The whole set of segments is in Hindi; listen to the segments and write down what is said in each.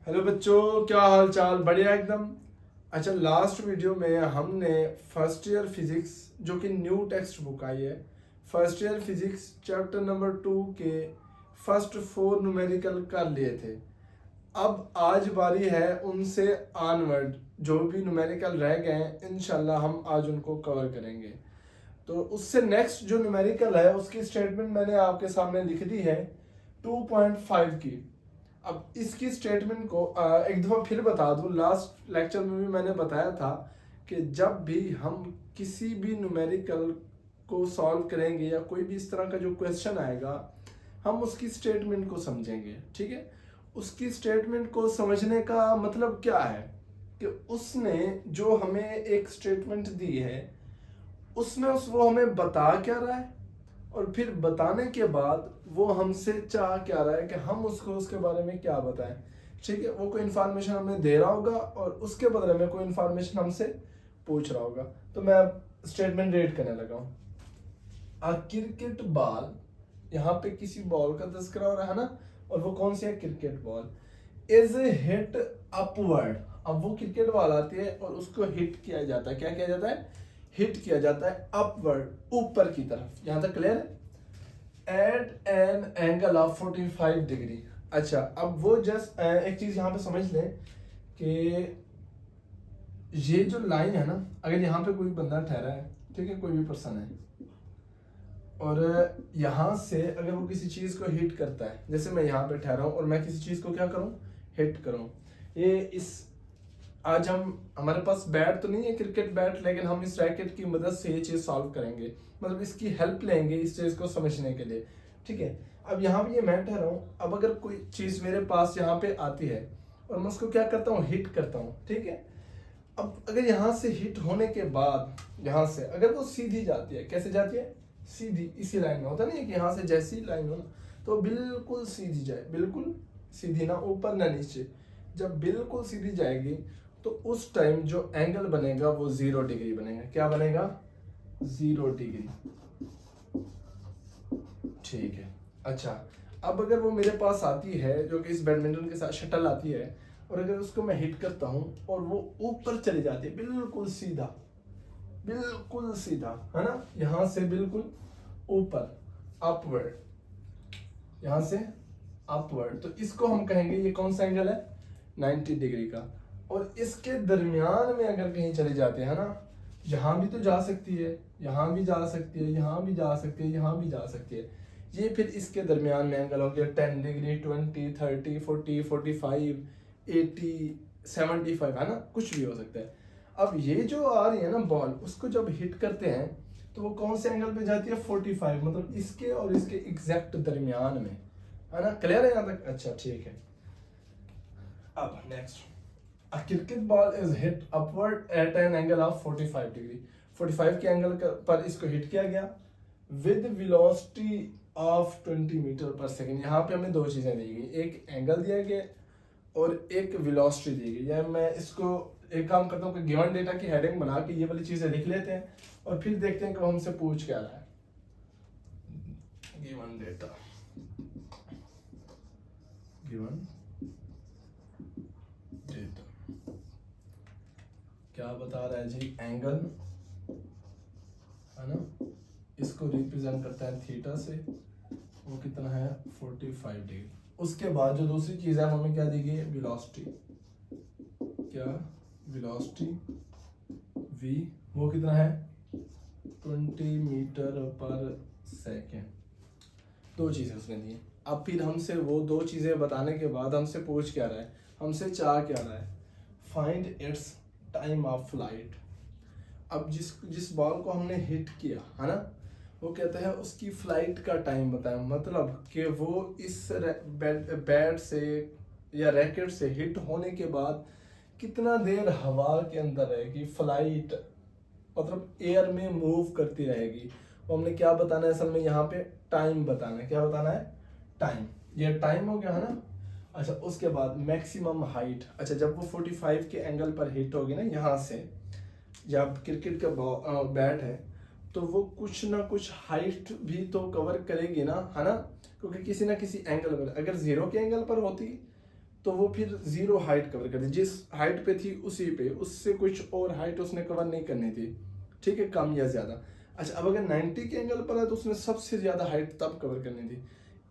हेलो बच्चों, क्या हाल चाल? बढ़िया एकदम। अच्छा, लास्ट वीडियो में हमने फर्स्ट ईयर फिजिक्स जो कि न्यू टेक्स्ट बुक आई है, first year physics chapter number 2 के फर्स्ट 4 न्यूमेरिकल कर लिए थे। अब आज बारी है उनसे ऑनवर्ड जो भी न्यूमेरिकल रह गए हैं, इंशाल्लाह हम आज उनको कवर करेंगे। तो उससे नेक्स्ट जो न्यूमेरिकल है उसकी स्टेटमेंट मैंने आपके सामने लिख दी है 2.5 की। अब इसकी स्टेटमेंट को एक दफ़ा फिर बता दूं, लास्ट लेक्चर में भी मैंने बताया था कि जब भी हम किसी भी न्यूमेरिकल को सॉल्व करेंगे या कोई भी इस तरह का जो क्वेश्चन आएगा, हम उसकी स्टेटमेंट को समझेंगे। ठीक है, उसकी स्टेटमेंट को समझने का मतलब क्या है कि उसने जो हमें एक स्टेटमेंट दी है उसमें वो हमें बता क्या रहा है, और फिर बताने के बाद वो हमसे चाह क्या रहा है कि हम उसको उसके बारे में क्या बताएं। ठीक है, वो कोई इन्फॉर्मेशन हमें दे रहा होगा और उसके बदले में कोई इन्फॉर्मेशन हमसे पूछ रहा होगा। तो मैं स्टेटमेंट रीड करने लगा हूँ। अ क्रिकेट बॉल, यहाँ पे किसी बॉल का तस्करा हो रहा है ना, और वो कौन सी है? Cricket ball. Is hit upward. अब वो क्रिकेट बॉल आती है और उसको हिट किया जाता है। क्या किया जाता है? हिट किया जाता है अपवर्ड, ऊपर की तरफ। यहां तक क्लियर है? At an angle of 45 degree. अच्छा, अब वो जस्ट एक चीज यहां पे समझ लें कि ये जो लाइन है ना, अगर यहाँ पे कोई बंदा ठहरा है, ठीक है, कोई भी पर्सन है, और यहाँ से अगर वो किसी चीज को हिट करता है, जैसे मैं यहाँ पे ठहरा हूँ और मैं किसी चीज को क्या करूँ? हिट करूँ। ये इस आज हम हमारे पास बैट तो नहीं है, क्रिकेट बैट, लेकिन हम इस रैकेट की मदद से ये चीज सॉल्व करेंगे, मतलब इसकी हेल्प लेंगे इस चीज को समझने के लिए। ठीक है, अब यहाँ पे ये मैं ठहरा हूँ, अब अगर कोई चीज मेरे पास यहाँ पे आती है और मैं उसको क्या करता हूँ? हिट करता हूँ। ठीक है, अब अगर यहाँ से हिट होने के बाद यहाँ से अगर वो सीधी जाती है, कैसे जाती है? सीधी, इसी लाइन में होता नहीं है कि यहाँ से जैसी लाइन हो ना, तो बिल्कुल सीधी जाए, बिल्कुल सीधी, ना ऊपर ना नीचे। जब बिल्कुल सीधी जाएगी तो उस टाइम जो एंगल बनेगा वो 0 डिग्री बनेगा। क्या बनेगा? 0 डिग्री। ठीक है। अच्छा, अब अगर वो मेरे पास आती है, जो कि इस बैडमिंटन के साथ शटल आती है, और अगर उसको मैं हिट करता हूँ और वो ऊपर चली जाती है, बिल्कुल सीधा, बिल्कुल सीधा, है ना, यहां से बिल्कुल ऊपर, अपवर्ड, यहां से अपवर्ड, तो इसको हम कहेंगे ये कौन सा एंगल है? 90 डिग्री का। और इसके दरमियान में अगर कहीं चली जाती है ना, यहाँ भी तो जा सकती है, यहाँ भी जा सकती है, यहाँ भी जा सकती है, यहाँ भी जा सकती है, ये फिर इसके दरमियान में एंगल हो गया 10 डिग्री, 20, 30, 40, 45, 80, 75, है ना, कुछ भी हो सकता है। अब ये जो आ रही है ना बॉल, उसको जब हिट करते हैं तो वो कौन से एंगल पे जाती है? 45, मतलब इसके और इसके एग्जैक्ट दरमियान में, है ना। क्लियर है यहाँ तक? अच्छा, ठीक है। अब next, a cricket ball is hit upward at an angle of 45 degree. 45 के एंगल पर इसको हिट किया गया with velocity of 20 मीटर पर सेकेंड। यहाँ पे हमें दो चीजें दी गई, एक एंगल दिया गया और एक वेलोसिटी दी गई। या मैं इसको एक काम करता हूँ कि गिवन डेटा की हेडिंग बना के ये वाली चीजें लिख लेते हैं और फिर देखते हैं कि वो हमसे पूछ क्या रहा है। गिवन डेटा, गिवन डेटा क्या बता रहा है जी? एंगल, है ना, इसको रिप्रेजेंट करता है थीटा से, वो कितना है? 45 डिग्री। उसके बाद जो दूसरी चीज है हमें क्या दी गई है? वेलोसिटी। क्या? वेलोसिटी v, वो कितना है? 20 मीटर पर सेकेंड। दो चीजें उसने दी। अब फिर हमसे वो दो चीजें बताने के बाद हमसे पूछ क्या रहा है? हमसे चाह क्या रहा है? Find its time of flight. अब जिस बॉल को हमने हिट किया है ना, वो कहता है उसकी फ्लाइट का टाइम बताएं, मतलब कि वो इस बैट से या रैकेट से हिट होने के बाद कितना देर हवा के अंदर रहेगी, फ्लाइट मतलब एयर में मूव करती रहेगी। वो हमने क्या बताना है असल में? यहाँ पे टाइम बताना है। क्या बताना है? टाइम। ये टाइम हो गया, है ना। अच्छा, उसके बाद मैक्सिमम हाइट। अच्छा, जब वो 45 के एंगल पर हिट होगी ना यहाँ से, जब क्रिकेट का बैट है, तो वो कुछ ना कुछ हाइट भी तो कवर करेगी ना, है ना, क्योंकि किसी ना किसी एंगल पर, अगर 0 के एंगल पर होती तो वो फिर जीरो हाइट कवर करती, जिस हाइट पे थी उसी पे, उससे कुछ और हाइट उसने कवर नहीं करनी थी, ठीक है, कम या ज़्यादा। अच्छा, अब अगर 90 के एंगल पर है तो उसने सबसे ज़्यादा हाइट तब कवर करनी थी।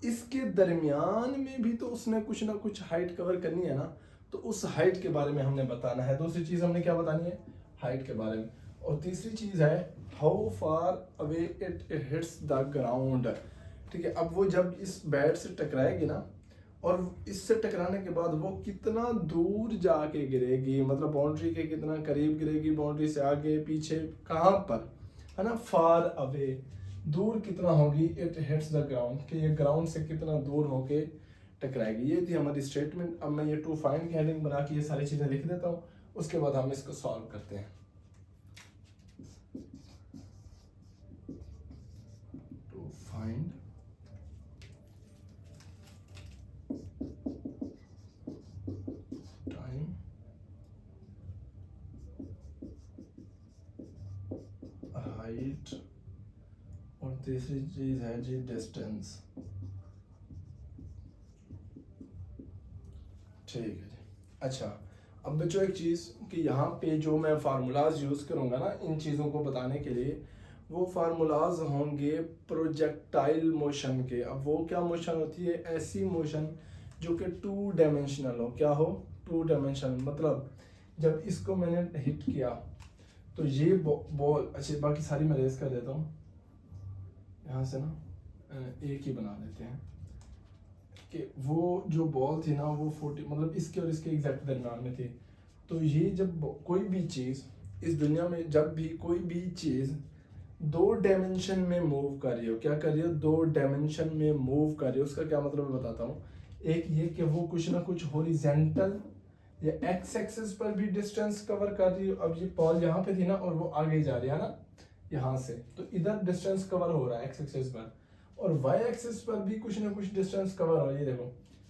इसके दरमियान में भी तो उसने कुछ ना कुछ हाइट कवर करनी है ना, तो उस हाइट के बारे में हमने बताना है। दूसरी चीज़ हमने क्या बतानी है, हाइट के बारे में। और तीसरी चीज़ है how far away it hits the ground, ठीक है। अब वो जब इस बैट से टकराएगी ना, और इससे टकराने के बाद वो कितना दूर जाके गिरेगी, मतलब बाउंड्री के कितना करीब गिरेगी, बाउंड्री से आगे पीछे कहाँ पर, है ना, फार अवे, दूर कितना होगी, इट हिट्स द ग्राउंड, कि ये ग्राउंड से कितना दूर होके टकराएगी। ये थी हमारी स्टेटमेंट। अब मैं ये टू फाइंड की हेडिंग बना के ये सारी चीज़ें लिख देता हूँ, उसके बाद हम इसको सॉल्व करते हैं। टू फाइंड टाइम, हाइट, और तीसरी चीज है जी डिस्टेंस। ठीक है जी। अच्छा, अब बच्चों एक चीज़ कि यहाँ पे जो मैं फार्मूलाज यूज़ करूँगा ना इन चीज़ों को बताने के लिए, वो फार्मूलाज होंगे प्रोजेक्टाइल मोशन के। अब वो क्या मोशन होती है, ऐसी मोशन जो कि टू डायमेंशनल हो। क्या हो, टू डायमेंशनल, मतलब जब इसको मैंने हिट किया तो ये बॉल, अच्छा बाकी सारी मैं रेस कर देता हूँ यहाँ से ना, एक ही बना देते हैं कि वो जो बॉल थी ना वो 40, मतलब इसके और इसके एग्जैक्ट दरम्यान में थी। तो ये जब कोई भी चीज़ इस दुनिया में, जब भी कोई भी चीज़ दो डायमेंशन में मूव कर रही हो, क्या कर रही हो, दो डायमेंशन में मूव कर रही हो, उसका क्या मतलब मैं बताता हूँ। एक ये कि वो कुछ ना कुछ हॉरिजेंटल या एक्स एक्सिस पर भी डिस्टेंस कवर कर रही हो। अब ये बॉल यहाँ पे थी ना और वो आगे जा रही है ना यहाँ से, तो इधर डिस्टेंस कवर हो रहा है एक्स एक्सिस पर, और वाई एक्सिस पर भी कुछ ना कुछ डिस्टेंस कवर हो रही है। देखो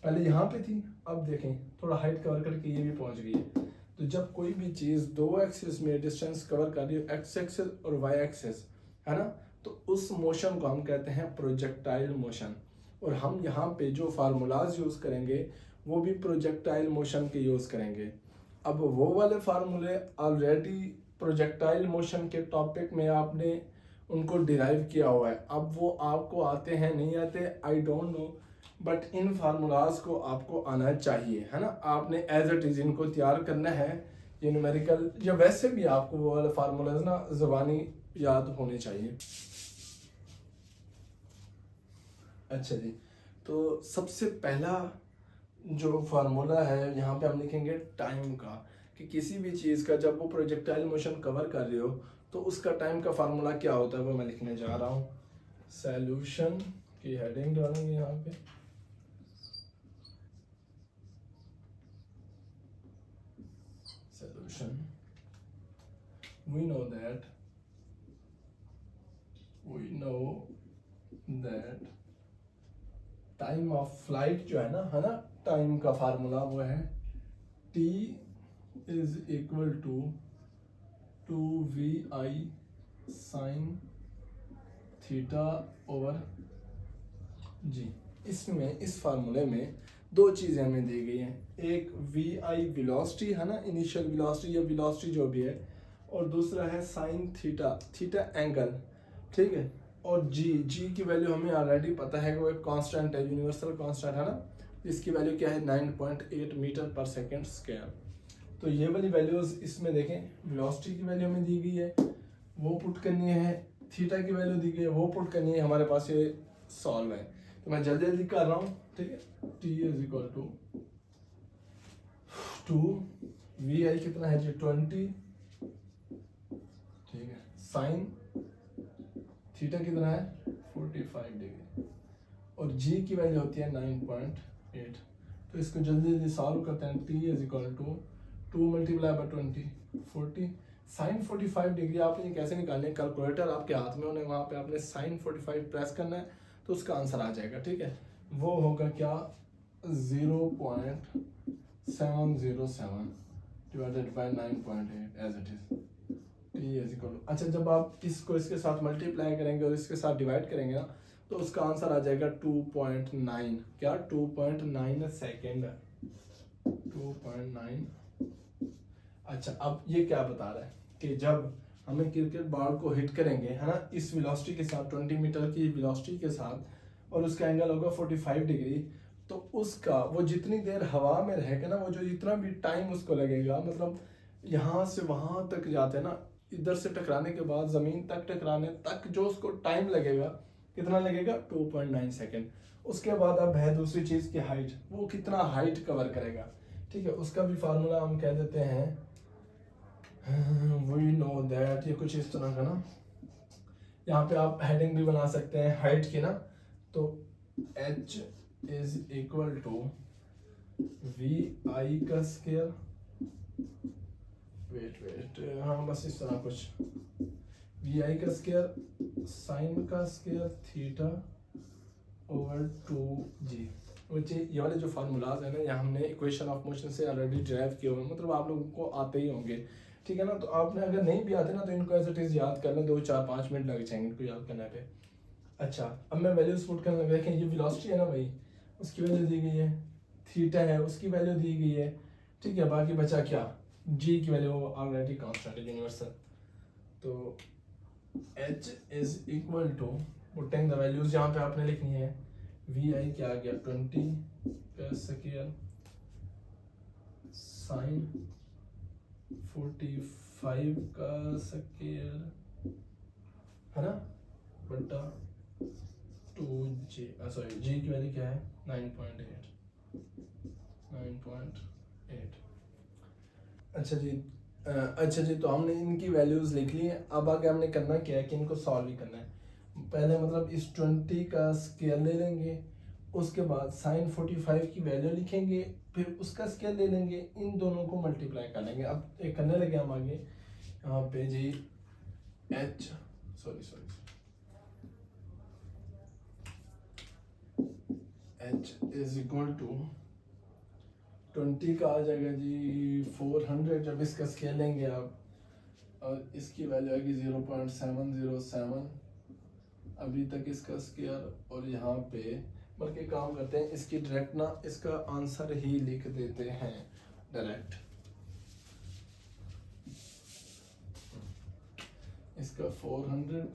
पहले यहाँ पे थी, अब देखें थोड़ा हाइट कवर करके ये भी पहुँच गई है। तो जब कोई भी चीज़ दो एक्सिस में डिस्टेंस कवर कर रही है, एक्स एक्सिस और वाई एक्सिस, है ना, तो उस मोशन को हम कहते हैं प्रोजेक्टाइल मोशन। और हम यहाँ पे जो फार्मूलाज यूज़ करेंगे वो भी प्रोजेक्टाइल मोशन के यूज़ करेंगे। अब वो वाले फार्मूले ऑलरेडी प्रोजेक्टाइल मोशन के टॉपिक में आपने उनको डिराइव किया हुआ है। अब वो आपको आते हैं नहीं आते, I don't know, but in formulas को आपको आना चाहिए, है ना। आपने एज इट इज इनको तैयार करना है, ये न्यूमेरिकल या वैसे भी आपको वो वाले फार्मूलाज ना ज़बानी याद होने चाहिए। अच्छा जी, तो सबसे पहला जो फार्मूला है यहाँ पे हम लिखेंगे टाइम का, कि किसी भी चीज़ का जब वो प्रोजेक्टाइल मोशन कवर कर रही हो तो उसका टाइम का फार्मूला क्या होता है, वो मैं लिखने जा रहा हूँ। सॉल्यूशन की हेडिंग डालेंगे यहाँ पे, solution, we know that time of flight जो है ना, टाइम का फार्मूला वो है t is equal to V I sine theta over G. इसमें इस फार्मूले में दो चीज़ें हमें दी गई हैं, एक वी आई वेलोसिटी है ना, इनिशियल वेलोसिटी या वेलोसिटी जो भी है, और दूसरा है साइन थीटा, थीटा एंगल, ठीक है। और जी, जी की वैल्यू हमें ऑलरेडी पता है कि वो एक कांस्टेंट है, यूनिवर्सल कांस्टेंट है ना, इसकी वैल्यू क्या है 9.8 मीटर पर सेकेंड स्क्वायर। तो ये वाली वैल्यूज इसमें देखें, वेलोसिटी की वैल्यू हमें दी गई है, वो पुट करनी है, थीटा की वैल्यू दी गई है, वो पुट करनी है, हमारे पास ये सॉल्व है। तो मैं जल्दी जल्दी कर रहा हूँ, ठीक है। T is equal to V I कितना है जी 20, ठीक है, साइन थीटा कितना है 45 डिग्री, और जी की वैल्यू होती है 9.8। तो इसको जल्दी जल्दी सॉल्व करते हैं। T is equal to multiply by 20, 40, sine 45 degree आपने ये कैसे निकालनी है, कैलकुलेटर आपके हाथ में होने, वहाँ पे आपने साइन 45 प्रेस करना है तो उसका आंसर आ जाएगा, ठीक है। वो होगा क्या 0.707 divided by 9.8 as it is, t is equal. अच्छा, जब आप इसको इसके साथ मल्टीप्लाई करेंगे और इसके साथ डिवाइड करेंगे ना, तो उसका आंसर आ जाएगा 2.9, क्या 2.9 सेकेंड, 2.9। अच्छा, अब ये क्या बता रहा है कि जब हमें क्रिकेट बॉल को हिट करेंगे, है ना, इस वेलोसिटी के साथ 20 मीटर की वेलोसिटी के साथ, और उसका एंगल होगा 45 डिग्री, तो उसका वो जितनी देर हवा में रहेगा ना, वो जो जितना भी टाइम उसको लगेगा, मतलब यहाँ से वहाँ तक जाते हैं ना, इधर से टकराने के बाद ज़मीन तक टकराने तक जो उसको टाइम लगेगा, कितना लगेगा, 2.9 सेकेंड। उसके बाद अब है दूसरी चीज़ की हाइट, वो कितना हाइट कवर करेगा, ठीक है, उसका भी फार्मूला हम कह देते हैं, वी नो दैट, ये कुछ इस तरह का ना, यहाँ पे आप हेडिंग भी बना सकते हैं हाइट की ना, तो h is equal to V I का स्क्वायर, वेट, हाँ बस इस तरह कुछ, वी आई का स्क्वायर साइन का स्क्वायर थीटा ओवर 2g। ये वाले जो फार्मूलाज है ना, ये हमने इक्वेशन ऑफ मोशन से ऑलरेडी ड्राइव किए हुए, मतलब आप लोगों को आते ही होंगे, ठीक है ना। तो आपने अगर नहीं भी आते ना, तो इनको एज इट इज याद करना, 2 4 5 मिनट लग जाएंगे इनको याद करने पे। अच्छा, अब मैं वैल्यूज पुट करने लगा, देखें ये वेलोसिटी है ना भाई, उसकी वैल्यू दी गई है, थीटा है उसकी वैल्यू दी गई है, ठीक है, बाकी बचा क्या, जी की वैल्यू ऑलरेडी कांस्टेंट है, यूनिवर्सल। तो h is equal to, putting the values यहाँ पे आपने लिखनी है, वी आई क्या आ गया, 20 का स्क्वायर साइन 45 का स्क्वायर, है ना, बटा 2g, सॉरी g की वैल्यू क्या है, 9.8। अच्छा जी, तो हमने इनकी वैल्यूज लिख ली हैं। अब आगे हमने करना क्या है कि इनको सॉल्व ही करना है। पहले मतलब इस 20 का स्क्वायर ले लेंगे, उसके बाद साइन 45 की वैल्यू लिखेंगे, फिर उसका स्क्वायर ले लेंगे, इन दोनों को मल्टीप्लाई कर लेंगे। अब एक करने लगे हम आगे, यहाँ पे जी h इज इक्वल टू 20 का आ जाएगा जी 400, जब इसका स्केल लेंगे आप, और इसकी वैल्यू आएगी 0.707, अभी तक इसका स्केयर, और यहाँ पे बल्कि काम करते हैं, इसकी डायरेक्ट ना इसका आंसर ही लिख देते हैं डायरेक्ट, इसका 400,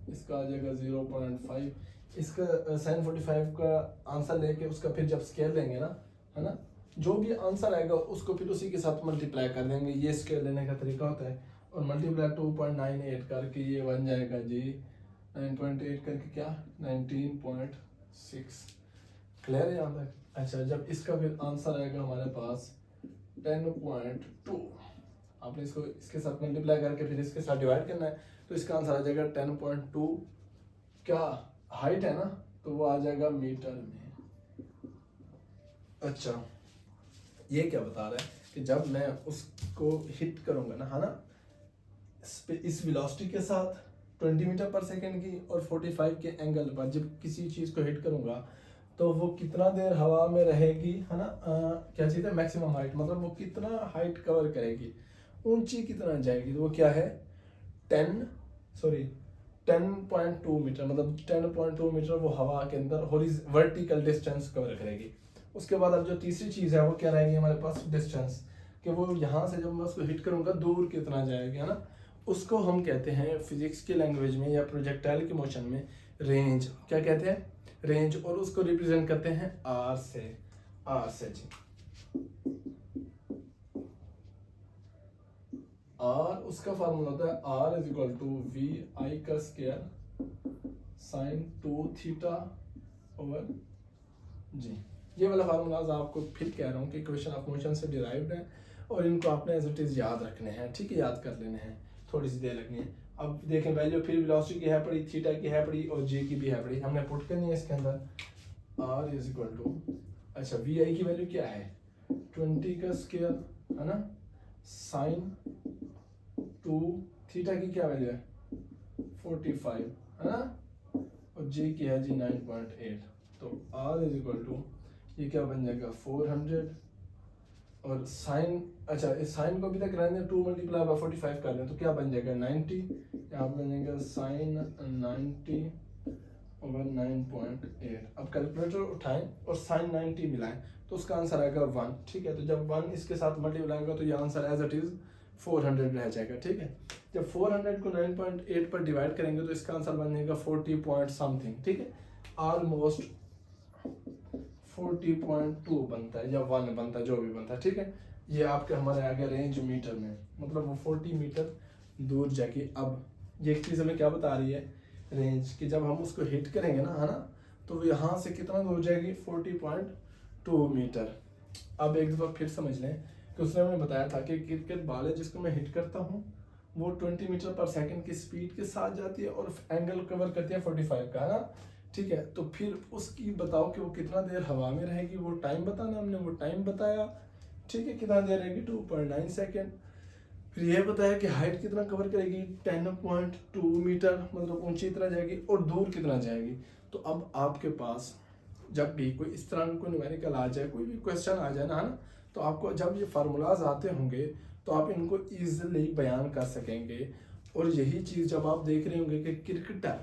इसका आ जाएगा 0.5, इसका साइन 45 का आंसर लेके उसका फिर जब स्केल लेंगे ना, है ना, जो भी आंसर आएगा उसको फिर उसी के साथ मल्टीप्लाई कर देंगे, ये स्केल लेने का तरीका होता है। और मल्टीप्लाई 2.98 करके ये बन जाएगा जी 9.8 करके क्या 19.6। क्लियर है यहाँ तक। अच्छा, जब इसका फिर आंसर आएगा हमारे पास 10.2, आपने इसको इसके साथ मल्टीप्लाई करके फिर इसके साथ डिवाइड करना है, तो इसका आंसर आ जाएगा 10.2, क्या हाइट है ना, तो वो आ जाएगा मीटर में। अच्छा, ये क्या बता रहा है कि जब मैं उसको हिट करूंगा ना, है ना, इस वेलोसिटी के साथ 20 मीटर पर सेकेंड की और 45 के एंगल पर जब किसी चीज को हिट करूंगा, तो वो कितना देर हवा में रहेगी, है ना, क्या चीज़ है, मैक्सिमम हाइट, मतलब वो कितना हाइट कवर करेगी, ऊंची कितना जाएगी, तो वो क्या है 10.2 मीटर, मतलब 10.2 मीटर वो हवा के अंदर वर्टिकल डिस्टेंस कवर करेगी। उसके बाद अब जो तीसरी चीज़ है वो क्या रहेगी हमारे पास, डिस्टेंस, कि वो यहाँ से जब मैं उसको हिट करूँगा दूर कितना जाएगी, है ना, उसको हम कहते हैं फिजिक्स की लैंग्वेज में या प्रोजेक्टाइल के मोशन में रेंज, क्या कहते हैं, रेंज, और उसको रिप्रेजेंट करते हैं आर से जी। आर उसका फार्मूला होता है R is equal to V I का square sine 2 theta over G. ये वाला फार्मूलाज आपको फिर कह रहा हूँ कि इक्वेशन ऑफ मोशन से डिराइव्ड है, और इनको आपने एज इट इज याद रखने हैं, ठीक है, याद कर लेने हैं, थोड़ी सी देर लगनी है। अब देखें वैल्यू फिर वेलोसिटी की है पड़ी, थीटा की है पड़ी, और जे की भी है पड़ी, हमने पुट करनी है इसके अंदर आर इज इक्वल टू, अच्छा वी आई की वैल्यू क्या है 20 का स्क्वायर, है ना, साइन 2 थीटा की क्या वैल्यू है 45, है ना, और जे की है जी 9.8, तो आर इज इक्वल टू ये क्या बन जाएगा 400, और साइन, अच्छा इस साइन को भी तक रहने 2 मल्टीप्लाई बाय 45 कर दें तो क्या बन जाएगा 90, यहाँ पे बन जाएगा साइन 90 19.8। अब कैलकुलेटर उठाएं और साइन 90 मिलाएं तो उसका आंसर आएगा 1। ठीक है, तो जब 1 इसके साथ मल्टीप्लाई होगा तो ये आंसर एज इट इज 400 रह जाएगा। ठीक है, जब 400 को 9.8 पर डिवाइड करेंगे तो इसका आंसर बनेगा 40 पॉइंट समथिंग। ठीक है, ऑलमोस्ट 40.2 बनता है या 1 बनता है, जो भी बनता है। ठीक है, ये आपके हमारे आगे रेंज मीटर में, मतलब वो 40 मीटर दूर जाके। अब ये एक चीज़ हमें क्या बता रही है, रेंज, कि जब हम उसको हिट करेंगे ना, है ना, तो वो यहाँ से कितना दूर जाएगी, 40.2 मीटर। अब एक दफ़ा फिर समझ लें कि उसने हमें बताया था कि क्रिकेट बॉल है जिसको मैं हिट करता हूँ वो 20 मीटर पर सेकंड की स्पीड के साथ जाती है और एंगल कवर करती है 45 का, है ना। ठीक है, तो फिर उसकी बताओ कि वो कितना देर हवा में रहेगी, वो टाइम बताना, हमने वो टाइम बताया। ठीक है, कितना देर रहेगी, 2.9 सेकेंड। फिर ये बताया कि हाइट कितना कवर करेगी, 10.2 मीटर, मतलब ऊंची इतना जाएगी, और दूर कितना जाएगी। तो अब आपके पास जब भी कोई इस तरह का कोई न्यूमेरिकल आ जाए, कोई भी क्वेश्चन आ जाए ना, है ना, तो आपको जब ये फार्मूलाज आते होंगे तो आप इनको ईजिली बयान कर सकेंगे। और यही चीज़ जब आप देख रहे होंगे कि क्रिकेटर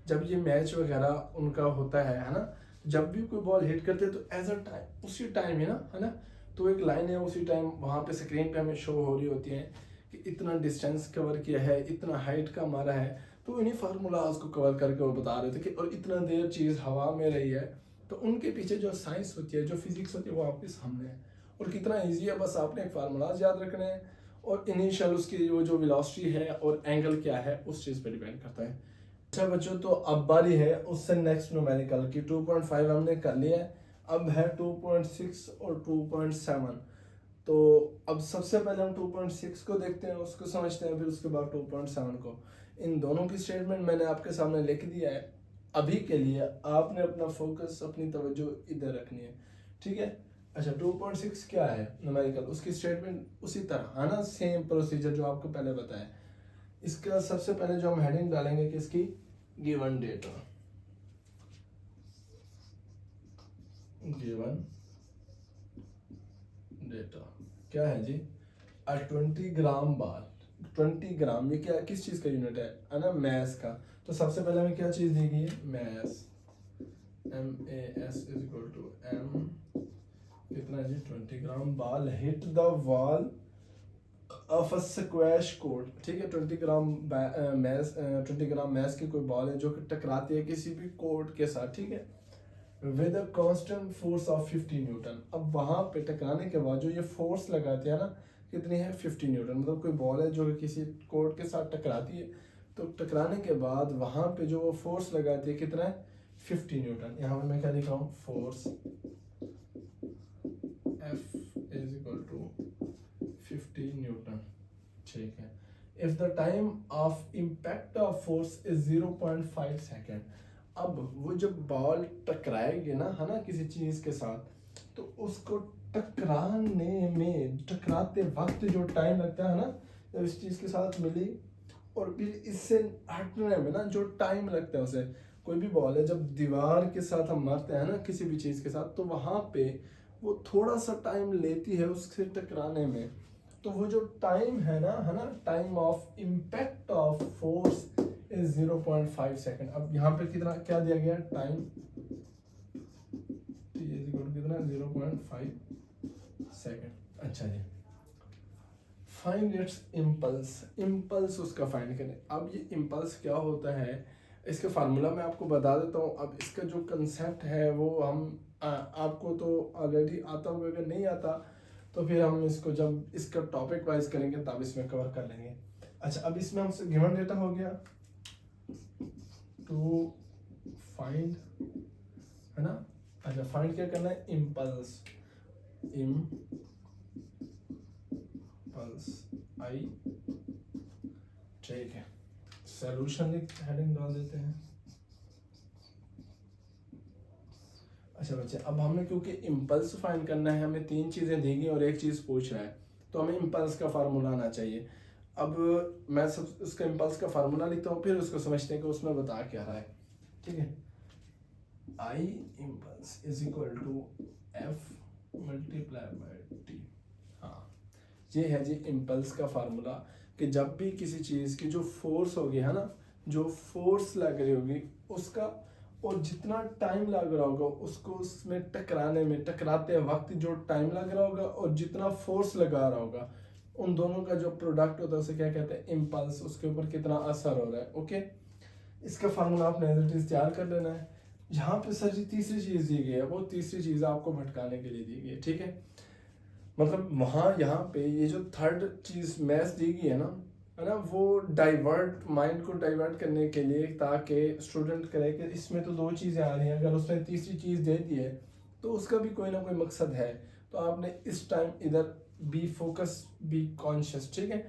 जब ये मैच वगैरह उनका होता है ना, जब भी कोई बॉल हिट करते हैं तो एज अ टाइम उसी टाइम है ना, तो एक लाइन है उसी टाइम वहाँ पे स्क्रीन पे हमें शो हो रही होती है कि इतना डिस्टेंस कवर किया है, इतना हाइट का मारा है। तो इन्हीं फार्मूलाज को कवर करके वो बता रहे थे कि और इतना देर चीज़ हवा में रही है। तो उनके पीछे जो साइंस होती है, जो फिजिक्स होती है, वो आपके सामने है। और कितना ईजी है, बस आपने एक फार्मूलाज याद रखने हैं और इनिशियल उसकी वो जो वेलोसिटी है और एंगल क्या है उस चीज़ पे डिपेंड करता है। अच्छा बच्चों, तो अब बारी है उससे नेक्स्ट न्यूमेरिकल की। 2.5 हमने कर लिया है, अब है 2.6 और 2.7। तो अब सबसे पहले हम 2.6 को देखते हैं, उसको समझते हैं, फिर उसके बाद 2.7 को। इन दोनों की स्टेटमेंट मैंने आपके सामने लिख दिया है। अभी के लिए आपने अपना फोकस, अपनी तवज्जो इधर रखनी है। ठीक है, अच्छा 2.6 क्या है न्यूमेरिकल, उसकी स्टेटमेंट उसी तरह है ना, सेम प्रोसीजर जो आपको पहले बताया। इसका सबसे पहले जो हम हेडिंग डालेंगे किसकी, गिवन डेटा, गिवन डेटा क्या है जी, 20 ग्राम बाल, 20 ग्राम, ये क्या किस चीज का यूनिट है ना, मैस का। तो सबसे पहले हमें क्या चीज दी गई है, mass, MAS is equal to M, कितना जी, 20 gram ball hit the wall of a squash court. ठीक है, 20 ग्राम मैस, 20 ग्राम मैस की कोई बॉल है जो कि टकराती है किसी भी कोर्ट के साथ। ठीक है, with a constant force of 50 Newton. अब वहां पे टकराने के बाद जो ये फोर्स लगाती है ना, कितनी है, 50 न्यूटन। मतलब कोई बॉल है जो कि किसी कोर्ट के साथ टकराती है, तो टकराने के बाद वहां पे जो वो फोर्स लगाती है कितना है, 50 न्यूटन। यहाँ पे मैं क्या लिख रहा हूँ, force F is equal to 50 newton. ठीक है, if the time of impact of force is 0.5 second. अब वो जब बॉल टकराएगी ना, है ना, किसी चीज के साथ, तो उसको टकराने में, टकराते वक्त जो टाइम लगता है ना, जब इस चीज के साथ मिली और फिर इससे हटने में ना जो टाइम लगता है उसे, कोई भी बॉल है जब दीवार के साथ हम मारते हैं ना किसी भी चीज के साथ, तो वहां पे वो थोड़ा सा टाइम लेती है उससे टकराने में। तो वो जो टाइम है ना, time of impact of force is 0.5 second. अब यहाँ पे कितना क्या दिया गया, time T is equal to कितना, 0.5 सेकेंड। अच्छा जी, फाइंड इट्स इम्पल्स, इम्पल्स उसका फाइंड करें। अब ये इम्पल्स क्या होता है, इसका फार्मूला मैं आपको बता देता हूँ। अब इसका जो कंसेप्ट है वो हम आपको तो ऑलरेडी आता होगा, अगर नहीं आता तो फिर हम इसको जब इसका टॉपिक वाइज करेंगे तब इसमें कवर कर लेंगे। अच्छा, अब इसमें हमसे गिवन डेटा हो गया, टू फाइंड, है ना। अच्छा, फाइंड क्या करना है, इम्पल्स, इम्पल्स आई। ठीक है, सॉल्यूशन हेडिंग डाल देते हैं। अच्छा बच्चे, अब हमें क्योंकि इम्पल्स फाइंड करना है, हमें 3 चीज़ें दी गई और एक चीज़ पूछ रहा है, तो हमें इम्पल्स का फार्मूला आना चाहिए। अब मैं सब उसका इम्पल्स का फार्मूला लिखता हूँ, फिर उसको समझते हैं कि उसमें बता क्या रहा है। ठीक है, I impulse is equal to F multiply by T। हाँ, ये है जी इम्पल्स का फार्मूला, कि जब भी किसी चीज़ की जो फोर्स होगी, है ना, जो फोर्स लग रही होगी उसका और जितना टाइम लग रहा होगा उसको उसमें टकराने में, टकराते वक्त जो टाइम लग रहा होगा और जितना फोर्स लगा रहा होगा, उन दोनों का जो प्रोडक्ट होता है उसे क्या कहते हैं, इम्पल्स। उसके ऊपर कितना असर हो रहा है। ओके, इसका फार्मूला आपने एज इट इज तैयार कर लेना है। यहाँ पे सर जी तीसरी चीज दी गई है, वो तीसरी चीज आपको भटकाने के लिए दी गई है, ठीक है। मतलब वहाँ यहाँ पे ये जो थर्ड चीज मैथ्स दी गई है ना, वो डाइवर्ट, माइंड को डाइवर्ट करने के लिए, ताकि स्टूडेंट करे कि इसमें तो दो चीज़ें आ रही हैं, अगर उसने तीसरी चीज़ दे दी है तो उसका भी कोई ना कोई मकसद है। तो आपने इस टाइम इधर बी फोकस, बी कॉन्शियस, ठीक है।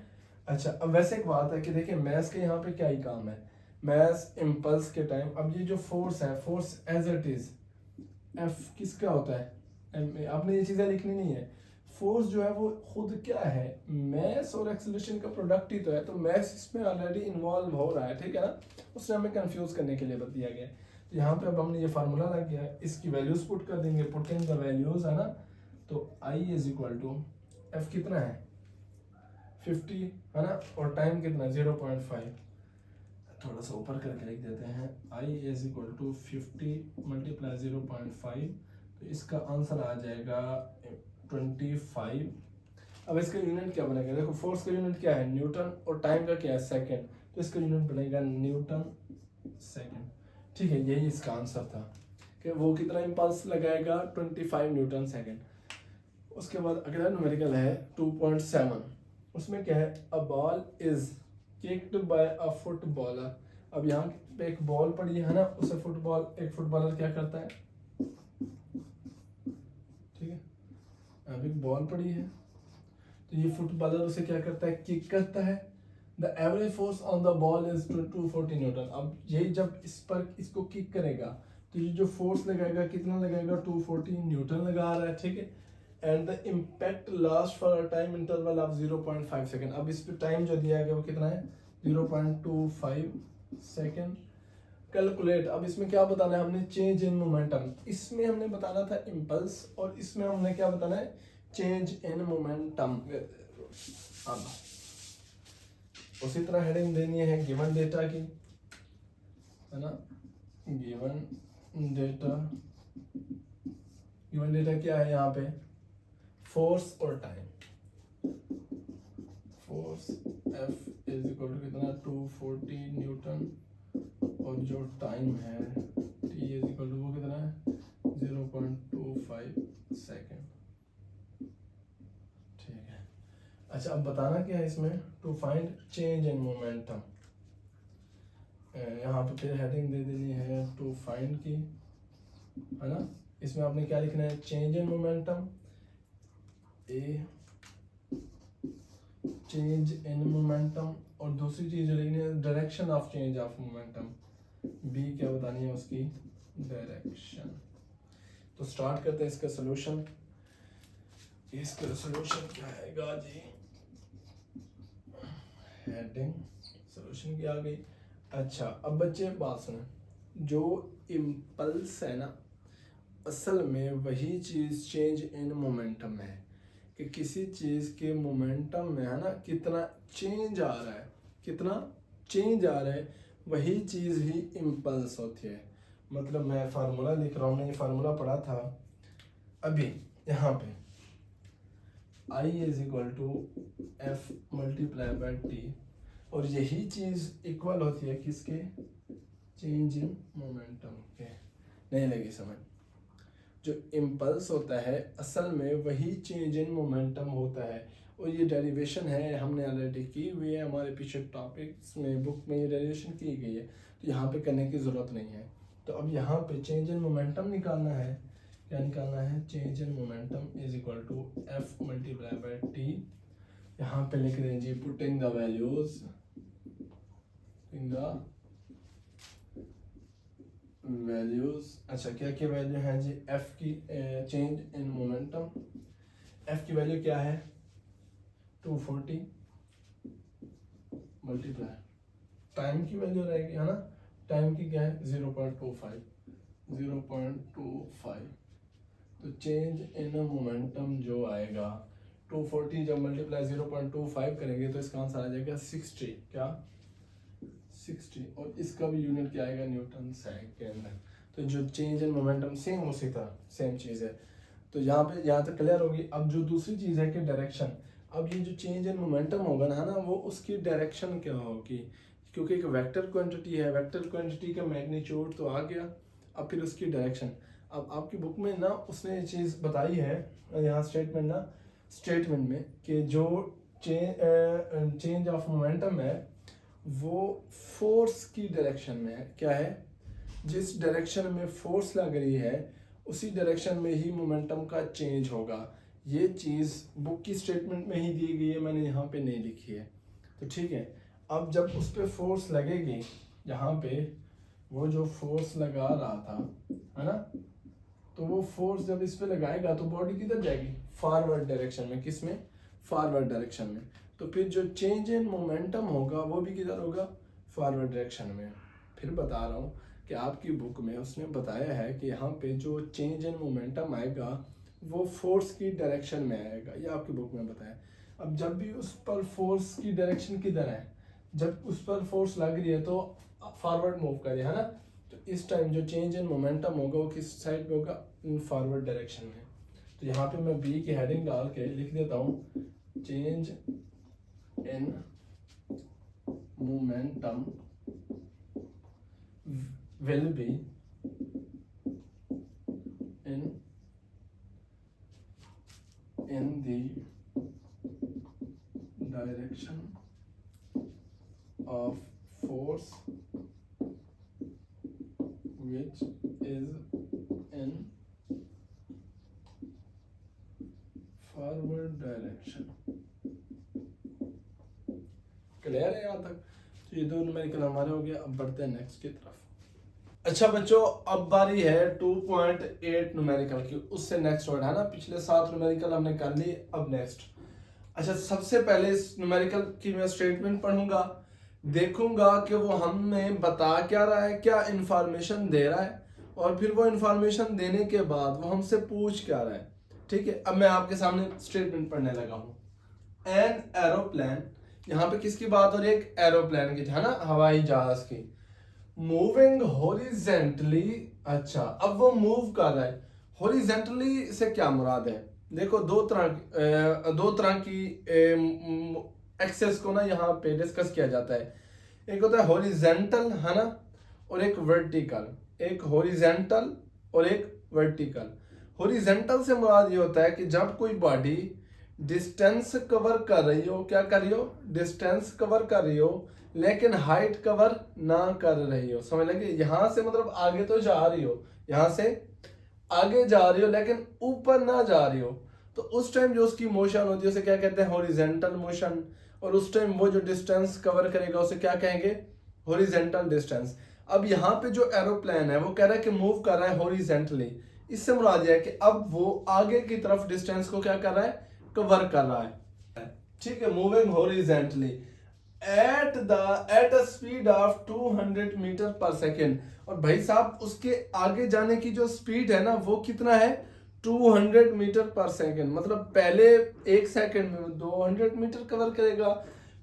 अच्छा, अब वैसे एक बात है कि देखिए मैथ्स के यहाँ पे क्या ही काम है। मैथ्स इम्पल्स के टाइम, अब ये जो फोर्स है, force as it is F किसका होता है, आपने ये चीज़ें लिखनी नहीं है। फोर्स जो है वो खुद क्या है, मैस और एक्सेलरेशन का प्रोडक्ट ही तो है। तो मैस इसमें ऑलरेडी इन्वॉल्व हो रहा है, ठीक है ना, उससे हमें कंफ्यूज करने के लिए बता दिया गया है। तो यहाँ पे अब हमने ये फार्मूला लग गया है, इसकी वैल्यूज पुट कर देंगे, पुट इन द वैल्यूज, है ना। तो I is equal to F कितना है 50, है ना, और टाइम कितना 0.5। थोड़ा सा ऊपर करके लिख देते हैं, I is equal to 50 multiply 0.5, तो इसका आंसर आ जाएगा 25। अब इसका यूनिट क्या बनेगा, देखो फोर्स का यूनिट क्या है न्यूटन और टाइम का क्या है सेकंड, तो इसका यूनिट बनेगा न्यूटन सेकंड, ठीक है। यही इसका आंसर था कि वो कितना इम्पल्स लगाएगा 25 न्यूटन सेकंड। उसके बाद अगला न्यूमेरिकल है 2.7, उसमें क्या है, a ball is kicked bye a footballer. अब यहाँ पे एक बॉल पड़ी है ना, उसे एक फुटबॉलर क्या करता है, ठीक है, अब एक बॉल पड़ी है तो ये फुटबॉलर उसे क्या करता है, किक करता है। The average force on the ball is 240 Newton. अब ये जब इस पर इसको किक करेगा तो ये जो फोर्स लगाएगा कितना लगाएगा, 240 न्यूटन लगा रहा है, ठीक है। And the impact last for a time interval of 0.5 second. अब इस पे टाइम जो दिया गया वो कितना है 0.25 सेकेंड। कैलकुलेट, अब इसमें क्या बताना है हमने, चेंज इन मोमेंटम। इसमें हमने बताना था इम्पल्स और इसमें हमने क्या बताना है, चेंज इन मोमेंटम। अब उसी तरह हेडिंग देनी है गिवन डेटा की, है ना। गिवन डेटा, गिवन डेटा क्या है यहाँ पे, फोर्स और time. Force F is equal to कितना 240 न्यूटन, और जो टाइम है T इज इक्वल टू वो कितना है 0.25 सेकेंड, ठीक है। अच्छा, अब बताना क्या है इसमें, to find change in momentum. यहाँ पे फिर हेडिंग दे देनी है टू फाइंड की, है ना। इसमें आपने क्या लिखना है, change in momentum, a change in momentum, और दूसरी चीज जो लिखनी है direction of change of momentum, b क्या बतानी है उसकी डायरेक्शन। तो स्टार्ट करते हैं इसका सोल्यूशन। इसका सोल्यूशन क्या आएगा जी, हेडिंग सोल्यूशन की आ गई। अच्छा, अब बच्चे बात सुने, जो इम्पल्स है ना, असल में वही चीज चेंज इन मोमेंटम है, कि किसी चीज के मोमेंटम में, है ना, कितना चेंज आ रहा है, कितना चेंज आ रहा है, वही चीज ही इम्पल्स होती है। मतलब मैं फार्मूला लिख रहा हूँ, मैंने ये फार्मूला पढ़ा था अभी यहाँ पे, I is equal to F multiply by t, और यही चीज इक्वल होती है किसके, चेंज इन मोमेंटम के। नहीं लगी समझ, जो इम्पल्स होता है असल में वही चेंज इन मोमेंटम होता है। और ये डेरिवेशन है हमने ऑलरेडी की हुई है, हमारे पीछे टॉपिक्स में, बुक में ये डेरिवेशन की गई है, तो यहाँ पे करने की ज़रूरत नहीं है। तो अब यहाँ पे चेंज इन मोमेंटम निकालना है, क्या निकालना है, change in momentum is equal to F multiply by T. यहाँ पे लिख दें जी putting the values in the values. अच्छा, क्या क्या वैल्यू है जी, एफ की चेंज इन मोमेंटम, एफ की वैल्यू क्या है 240 मल्टीप्लाई टाइम की वैल्यू रहेगी, है ना, टाइम की क्या है 0.25, तो चेंज इन मोमेंटम जो आएगा 240 जब मल्टीप्लाई 0.25 करेंगे तो इसका आंसर आ जाएगा 60, क्या 60, और इसका भी यूनिट क्या आएगा न्यूटन सेकेंड। तो जो चेंज इन मोमेंटम सेम उसी तरह सेम चीज़ है। तो यहाँ तक क्लियर होगी। अब जो दूसरी चीज़ है कि डायरेक्शन, अब ये जो चेंज इन मोमेंटम होगा ना वो उसकी डायरेक्शन क्या होगी, क्योंकि एक वेक्टर क्वांटिटी है, वेक्टर क्वांटिटी का मैग्नीट्यूड तो आ गया, अब फिर उसकी डायरेक्शन। अब आपकी बुक में ना उसने ये चीज़ बताई है यहाँ स्टेटमेंट में कि जो चेंज ऑफ मोमेंटम है वो फोर्स की डायरेक्शन में है। क्या है, जिस डायरेक्शन में फोर्स लग रही है उसी डायरेक्शन में ही मोमेंटम का चेंज होगा। ये चीज़ बुक की स्टेटमेंट में ही दी गई है, मैंने यहाँ पे नहीं लिखी है। तो ठीक है, अब जब उस पर फोर्स लगेगी, यहाँ पे वो जो फोर्स लगा रहा था है ना, तो वो फोर्स जब इस पे लगाएगा तो बॉडी किधर जाएगी, फॉरवर्ड डायरेक्शन में। किस में, फॉरवर्ड डायरेक्शन में। तो फिर जो चेंज इन मोमेंटम होगा वो भी किधर होगा, फॉरवर्ड डायरेक्शन में। फिर बता रहा हूँ कि आपकी बुक में उसने बताया है कि यहाँ पे जो चेंज इन मोमेंटम आएगा वो फोर्स की डायरेक्शन में आएगा, ये आपकी बुक में बताया। अब जब भी उस पर फोर्स की डायरेक्शन किधर है, जब उस पर फोर्स लग रही है तो फॉरवर्ड मूव करे है ना, तो इस टाइम जो चेंज इन मोमेंटम होगा वो किस साइड पे होगा, इन फॉरवर्ड डायरेक्शन में। तो यहाँ पे मैं बी की हेडिंग डाल के लिख देता हूँ, change in momentum will be in the direction of force which is in forward direction। Clear है यहाँ तक? तो ये दो न्यूमेरिकल हमारे हो गया। अब बढ़ते हैं नेक्स्ट की तरफ। अच्छा बच्चों, अब बारी है 2.8 न्यूमेरिकल की, उससे नेक्स्ट वर्ड है ना, पिछले 7 न्यूमेरिकल हमने कर ली, अब नेक्स्ट। अच्छा, सबसे पहले इस न्यूमेरिकल की मैं स्टेटमेंट पढ़ूंगा, देखूंगा कि वो हमें बता क्या रहा है, क्या इंफॉर्मेशन दे रहा है, और फिर वो इंफॉर्मेशन देने के बाद वो हमसे पूछ क्या रहा है। ठीक है, अब मैं आपके सामने स्टेटमेंट पढ़ने लगा हूँ। एन एरोप्लेन, यहाँ पे किसकी बात हो रही है, एक एरोप्लेन की है ना, हवाई जहाज की, मूविंग हॉरिजेंटली। अच्छा, अब वो मूव कर रहा है, हॉरिजेंटली से क्या मुराद है, देखो दो तरह की एक्सेस को ना यहाँ पे डिस्कस किया जाता है। एक होता है हॉरिजेंटल है ना, और एक वर्टिकल। एक हॉरिजेंटल और एक वर्टिकल। हॉरिजेंटल से मुराद ये होता है कि जब कोई बॉडी डिस्टेंस कवर कर रही हो, क्या कर रही हो, डिस्टेंस कवर कर रही हो, लेकिन हाइट कवर ना कर रही हो। समझ लगे, यहां से मतलब आगे तो जा रही हो, यहां से आगे जा रही हो लेकिन ऊपर ना जा रही हो, तो उस टाइम जो उसकी मोशन होती है उसे क्या कहते हैं, हॉरिजेंटल मोशन। और उस टाइम वो जो डिस्टेंस कवर करेगा उसे क्या कहेंगे, हॉरिजेंटल डिस्टेंस। अब यहाँ पे जो एरोप्लेन है वो कह रहा है कि मूव कर रहा है हॉरिजेंटली, इससे मुराद है कि अब वो आगे की तरफ डिस्टेंस को क्या कर रहा है, कवर कर रहा है। ठीक है, moving horizontally at a speed of 200 meter पर सेकेंड। और भाई साहब उसके आगे जाने की जो स्पीड है ना वो कितना है, 200 मीटर पर सेकेंड। मतलब पहले 1 सेकेंड में 200 मीटर कवर करेगा,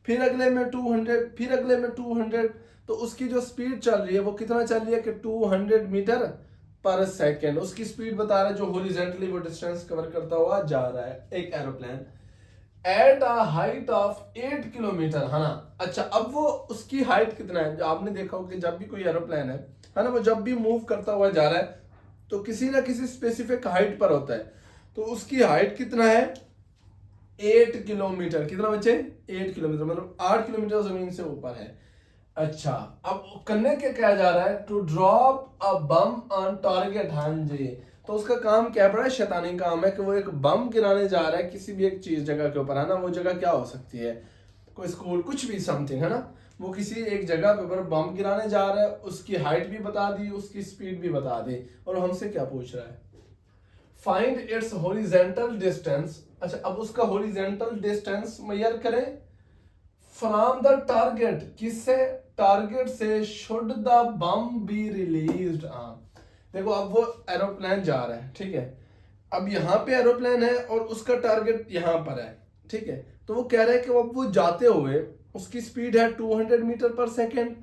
फिर अगले में 200, फिर अगले में 200। तो उसकी जो स्पीड चल रही है वो कितना चल रही है कि 200 मीटर पर सेकेंड उसकी स्पीड बता रहा है, जो हॉरिजॉन्टली वो डिस्टेंस कवर करता हुआ जा रहा है एक aeroplane at a height of 8 kilometre है ना। अच्छा, अब वो उसकी हाइट कितना है, आपने देखा हो कि जब भी कोई एरोप्लेन है ना, वो जब भी मूव करता हुआ जा रहा है तो किसी ना किसी स्पेसिफिक हाइट पर होता है। तो उसकी हाइट कितना है, 8 किलोमीटर। कितना बच्चे, 8 किलोमीटर, मतलब 8 किलोमीटर जमीन से ऊपर है। अच्छा, अब करने क्या कहा जा रहा है, to drop a bomb on target. हाँ जी, तो उसका काम क्या, बड़ा शैतानी काम है कि वो एक बम गिराने जा रहा है किसी भी एक चीज जगह के ऊपर है ना। वो जगह क्या हो सकती है, कोई स्कूल, कुछ भी समथिंग है ना। वो किसी एक जगह पे ऊपर बम गिराने जा रहा है, उसकी हाइट भी बता दी, उसकी स्पीड भी बता दी, और हमसे क्या पूछ रहा है, फाइंड इट्स हॉरिजॉन्टल डिस्टेंस। अच्छा, अब उसका हॉरिजॉन्टल डिस्टेंस मेजर करें फ्रॉम द टारगेट, किससे, टारगेट से, should the bomb be released. देखो अब वो एरोप्लेन जा रहा है, ठीक है, अब यहाँ पे एरोप्लेन है और उसका टारगेट यहाँ पर है, ठीक है। तो वो कह रहा है कि अब वो जाते हुए उसकी स्पीड है 200 मीटर पर सेकेंड,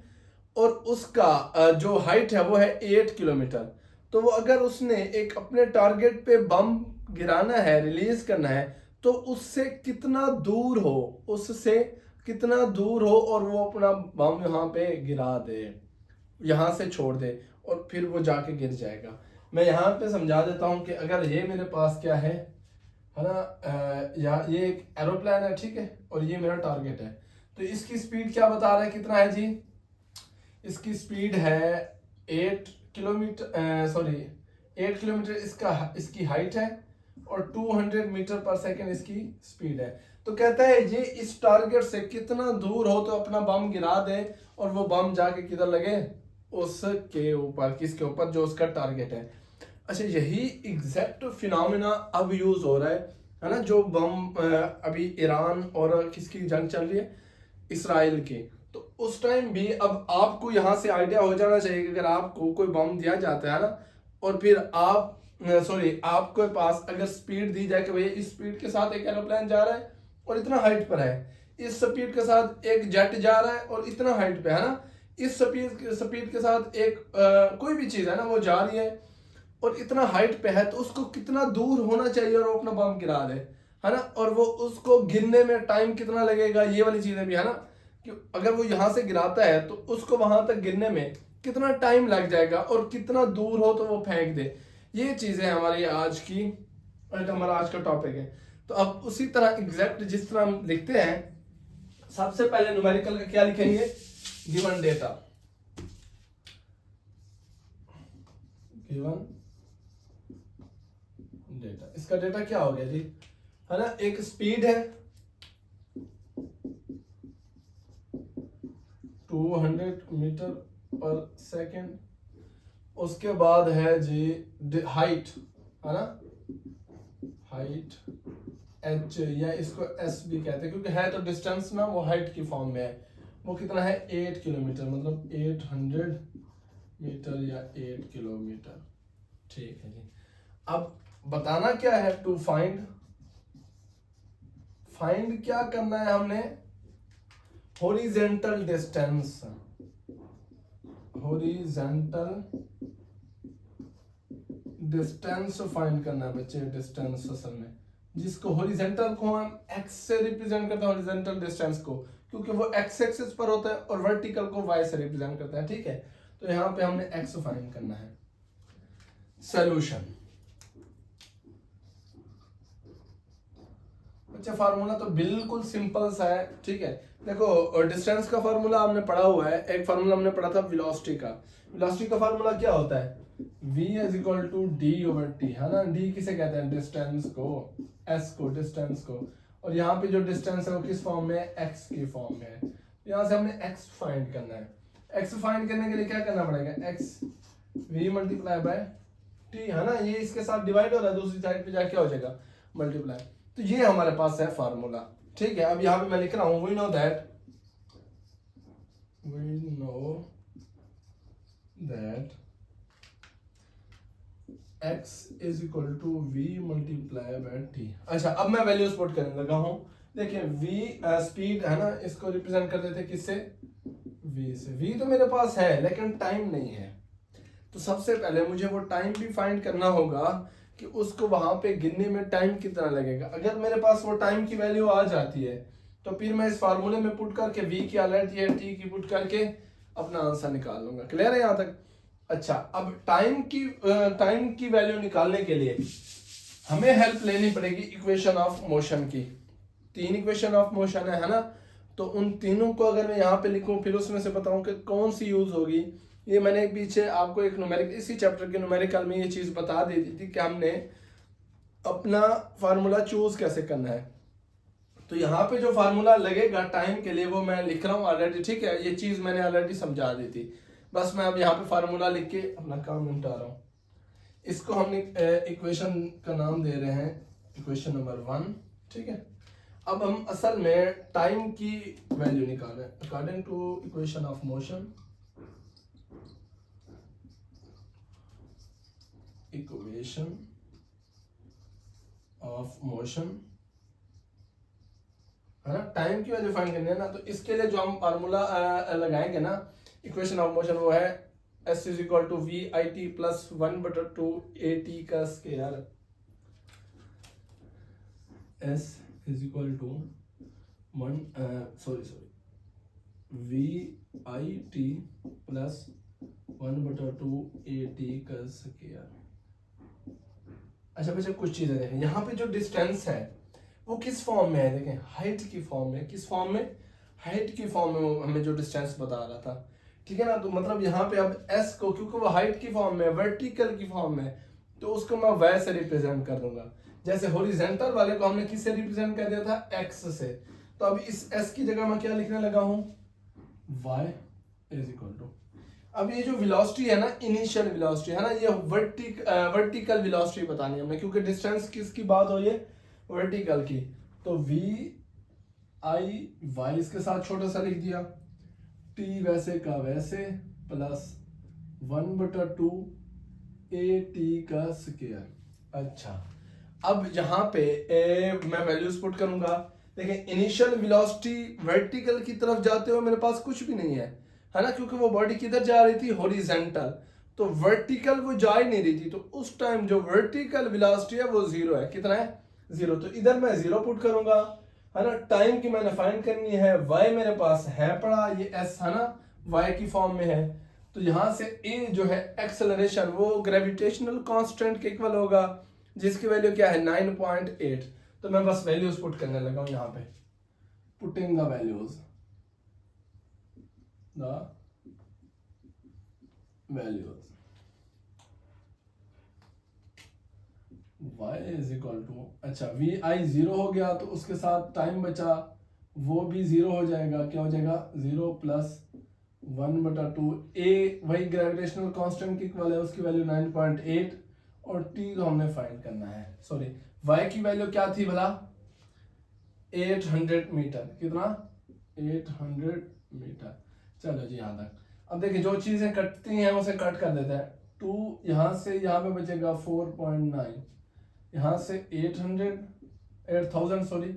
और उसका जो हाइट है वो है 8 किलोमीटर। तो वो अगर उसने एक अपने टारगेट पे बम गिराना है, रिलीज करना है, तो उससे कितना दूर हो, उससे कितना दूर हो और वो अपना बम यहाँ पे गिरा दे, यहाँ से छोड़ दे और फिर वो जाके गिर जाएगा। मैं यहाँ पे समझा देता हूँ कि अगर ये मेरे पास क्या है ना, या ये एक एरोप्लेन है, ठीक है, और ये मेरा टारगेट है, तो इसकी स्पीड क्या बता रहा है, कितना है जी, इसकी स्पीड है 8 किलोमीटर, सॉरी 8 किलोमीटर इसकी हाइट है और 200 मीटर पर सेकेंड इसकी स्पीड है। तो कहता है ये इस टारगेट से कितना दूर हो तो अपना बम गिरा दे और वो बम जाके किधर लगे, उसके ऊपर, किसके ऊपर, जो उसका टारगेट है। अच्छा, यही एग्जैक्ट फिनोमेना अब यूज हो रहा है ना, जो बम अभी ईरान और किसकी जंग चल रही है, इसराइल की। तो उस टाइम भी अब आपको यहाँ से आइडिया हो जाना चाहिए कि अगर आपको कोई बम दिया जाता है ना, और फिर आप सॉरी आपके पास अगर स्पीड दी जाए कि भैया इस स्पीड के साथ एक एरोप्लेन जा रहा है और इतना हाइट पर है, इस स्पीड के साथ एक जेट जा रहा है और इतना हाइट पे है ना, इस स्पीड के साथ एक कोई भी चीज है ना वो जा रही है और इतना हाइट पे है, तो उसको कितना दूर होना चाहिए और वो अपना बम गिरा दे, है ना, और वो उसको गिरने में टाइम कितना लगेगा, ये वाली चीजें भी है ना, कि अगर वो यहाँ से गिराता है तो उसको वहां तक गिरने में कितना टाइम लग जाएगा और कितना दूर हो तो वो फेंक दे। ये चीजें हमारी आज की, हमारा आज का टॉपिक है। तो अब उसी तरह एग्जैक्ट जिस तरह हम लिखते हैं, सबसे पहले न्यूमेरिकल का क्या लिखेंगे, गिवन डेटा, गिवन डेटा, इसका डेटा क्या हो गया जी, है ना, एक स्पीड है 200 मीटर पर सेकेंड, उसके बाद है जी हाइट, है ना, हाइट h, या इसको s भी कहते हैं क्योंकि है तो डिस्टेंस ना, वो हाइट की फॉर्म में है। वो कितना है 8 किलोमीटर, मतलब 800 मीटर या 8 किलोमीटर, ठीक है जी। अब बताना क्या है, टू फाइंड, फाइंड क्या करना है हमने, horizontal distance, horizontal distance find करना है बच्चे, डिस्टेंस असल में जिसको हॉरिजेंटल को हम x से रिप्रेजेंट करते हैं, हॉरिजेंटल डिस्टेंस को, क्योंकि वो x एक्सिस पर होता है, और वर्टिकल को y से रिप्रेजेंट करता है, ठीक है। तो यहाँ पे हमने x फाइंड करना है। सॉल्यूशन, अच्छा फार्मूला तो बिल्कुल सिंपल सा है, ठीक है। देखो डिस्टेंस का फार्मूला हमने पढ़ा हुआ है, एक फार्मूला हमने पढ़ा था वेलोसिटी का। वेलोसिटी का फार्मूला क्या होता है, v is equal to d over t, है ना, d किसे कहते हैं, डिस्टेंस को, s को, डिस्टेंस को, और यहाँ पे जो डिस्टेंस है वो किस फॉर्म में है, x की फॉर्म में है। यहाँ से हमने x फाइंड करना है। x फाइंड करने के लिए क्या करना पड़ेगा, x v multiply by t, है ना, ये इसके साथ डिवाइड हो रहा है, दूसरी साइड पे जाके क्या हो जाएगा, मल्टीप्लाई। तो ये हमारे पास है फार्मूला, ठीक है। अब यहाँ पे मैं लिख रहा हूं, we know that x is equal to v multiply by t। अच्छा, अब मैं वैल्यूज पुट करने लगा हूं। देखिए v स्पीड है ना, इसको रिप्रेजेंट कर देते किससे, v से। v तो मेरे पास है लेकिन टाइम नहीं है, तो सबसे पहले मुझे वो टाइम भी फाइंड करना होगा कि उसको वहां पे गिनने में टाइम कितना लगेगा। अगर मेरे पास वो टाइम की वैल्यू आ जाती है तो फिर मैं इस फार्मूले में पुट करके v की अलर्ट है, t की पुट करके अपना आंसर निकाल लूंगा। क्लियर है यहाँ तक। अच्छा, अब टाइम की वैल्यू निकालने के लिए हमें हेल्प लेनी पड़ेगी इक्वेशन ऑफ मोशन की। 3 इक्वेशन ऑफ मोशन है ना, तो उन तीनों को अगर मैं यहाँ पे लिखूं फिर उसमें से बताऊं कि कौन सी यूज होगी। ये मैंने पीछे आपको एक न्यूमेरिक, इसी चैप्टर के न्यूमेरिकल में ये चीज बता दी थी कि हमने अपना फार्मूला चूज कैसे करना है। तो यहाँ पे जो फार्मूला लगेगा टाइम के लिए वो मैं लिख रहा हूँ ऑलरेडी, ठीक है। ये चीज मैंने ऑलरेडी समझा दी थी, बस मैं अब यहाँ पे फार्मूला लिख के अपना काम निपटा रहा हूँ। इसको हमने इक्वेशन का नाम दे रहे हैं इक्वेशन नंबर 1, ठीक है। अब हम असल में टाइम की वैल्यू निकालें according to equation of motion, equation of motion, है ना। टाइम की वैल्यू फाइंड करनी है ना, तो इसके लिए जो हम फार्मूला लगाएंगे ना, इक्वेशन ऑफ मोशन वो है s is equal to V I T plus 1/2 A T का square. s is equal to V I T plus 1/2 A T का स्क्वायर। अच्छा बच्चे कुछ चीजें देखें, यहाँ पे जो डिस्टेंस है वो किस फॉर्म में है, देखें हाइट की फॉर्म में। किस फॉर्म में? हाइट की फॉर्म में वो हमें जो डिस्टेंस बता रहा था, ठीक है ना। तो मतलब यहाँ पे अब s को, क्योंकि वो हाइट की फॉर्म में, वर्टिकल की फॉर्म में, तो उसको मैं y से रिप्रेजेंट कर दूंगा। जैसे हॉरिजॉन्टल वाले को हमने किससे रिप्रेजेंट कर दिया था? x से। तो अब इस s की जगह मैं क्या लिखने लगा हूँ? y इज इक्वल टू, अब ये जो वेलोसिटी है ना, इनिशियल वेलोसिटी है ना, ये वर्टिकल वेलोसिटी बतानी है हमें, क्योंकि डिस्टेंस किसकी बात हो, ये वर्टिकल की। तो v i y इसके साथ छोटा सा लिख दिया, t वैसे का वैसे प्लस 1/2 ए टी का स्क्वायर। अच्छा अब यहाँ पे मैं वैल्यूज पुट करूंगा। देखिए इनिशियल वेलोसिटी वर्टिकल की तरफ जाते हुए मेरे पास कुछ भी नहीं है ना, क्योंकि वो बॉडी किधर जा रही थी? हॉरिजॉन्टल। तो वर्टिकल वो जा ही नहीं रही थी, तो उस टाइम जो वर्टिकल वेलोसिटी है वो 0 है। कितना है? 0। तो इधर मैं 0 पुट करूंगा, है ना। टाइम की मैंने फाइंड करनी है, y मेरे पास है पड़ा, ये s है ना, y की फॉर्म में है। तो यहां से a जो है एक्सेलरेशन, वो ग्रेविटेशनल कांस्टेंट के इक्वल होगा, जिसकी वैल्यू क्या है? 9.8। तो मैं बस वैल्यूज पुट करने लगा हूं यहाँ पे, putting the values, y is equal to, अच्छा वी आई 0 हो गया, तो उसके साथ टाइम बचा, वो भी 0 हो जाएगा। क्या हो जाएगा? 0 प्लस 1/2 ए, वही ग्रेविटेशनल कांस्टेंट की इक्वल है, उसकी वैल्यू 9.8, और t को हमने फाइंड करना है। सॉरी, y की वैल्यू क्या थी भला? 800 मीटर। कितना? 800 मीटर। चलो जी यहाँ तक। अब देखिए जो चीजें कटती हैं उसे कट कर देते हैं। 2 यहाँ से यहाँ पे बचेगा 4.9, यहाँ से 8000 सॉरी।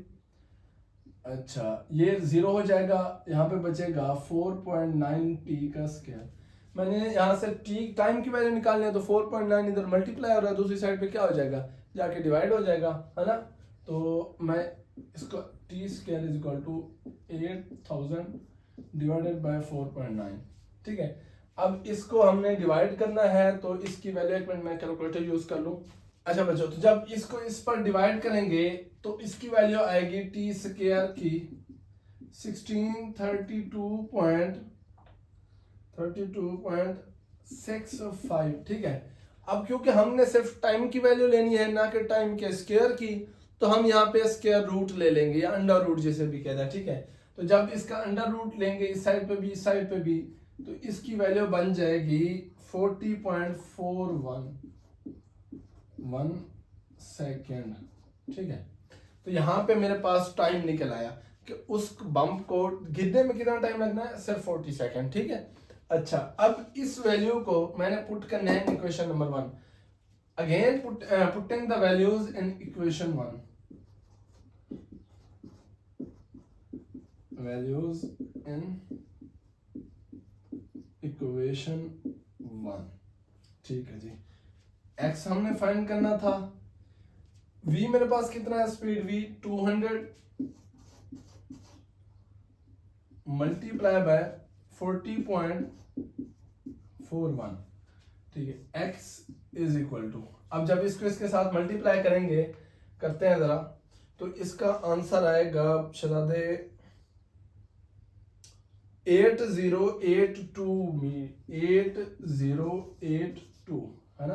अच्छा ये 0 हो जाएगा, यहाँ पे बचेगा 4.9 टी का स्क्वायर। मैंने यहाँ से टी टाइम की वैल्यू निकालनी है, तो 4.9 इधर मल्टीप्लाई हो रहा है, दूसरी साइड पे क्या हो जाएगा? जाके डिवाइड हो जाएगा, है ना। तो मैं इसको t square is equal to 8000 divided by 4.9, ठीक है। अब इसको हमने डिवाइड करना है, तो इसकी वैल्यू, एक मिनट मैं कैलकुलेटर यूज कर लूँ। अच्छा बच्चों, तो जब इसको इस पर डिवाइड करेंगे तो इसकी वैल्यू आएगी टी स्क्वायर की 1632.65, ठीक है। अब क्योंकि हमने सिर्फ टाइम की वैल्यू लेनी है, ना कि टाइम के स्क्वायर की, तो हम यहाँ पे स्क्वायर रूट ले लेंगे, या अंडर रूट जिसे भी कहते हैं, ठीक है। तो जब इसका अंडर रूट लेंगे इस साइड पे भी, इस साइड पे भी, तो इसकी वैल्यू बन जाएगी 40.41 सेकेंड, ठीक है। तो यहाँ पे मेरे पास टाइम निकल आया कि उस बम्प को गिरने में कितना टाइम लगना है? सिर्फ 40 सेकेंड, ठीक है। अच्छा अब इस वैल्यू को मैंने पुट करना है equation number 1। Again putting the values in equation 1, values in equation 1, ठीक है जी। x हमने फाइंड करना था, v मेरे पास कितना है? स्पीड v 200 मल्टीप्लाई बाय 40.41, ठीक है। x इज इक्वल टू, अब जब इसको इसके साथ मल्टीप्लाई करेंगे, करते हैं जरा, तो इसका आंसर आएगा शहजादे 8082 है ना,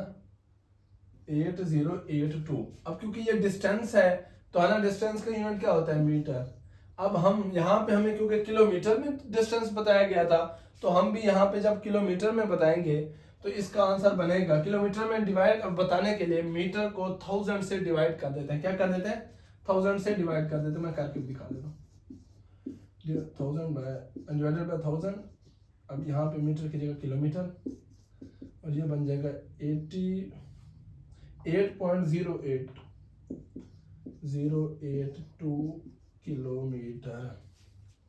8082। अब क्योंकि ये डिस्टेंस है, तो है ना, डिस्टेंस का यूनिट क्या होता है? मीटर। अब हम यहाँ पे, हमें क्योंकि किलोमीटर में डिस्टेंस बताया गया था, तो हम भी यहाँ पे जब किलोमीटर में बताएंगे तो इसका आंसर बनेगा, किलोमीटर में डिवाइड बताने के लिए मीटर को 1000 से डिवाइड कर देते हैं। क्या कर देते हैं? 1000 से डिवाइड कर देते हैं। मैं करके दिखा देता हूँ, 1000 डिवाइडेड बाय 1000। अब यहाँ पे मीटर की जगह किलोमीटर, और ये बन जाएगा 88.082 किलोमीटर,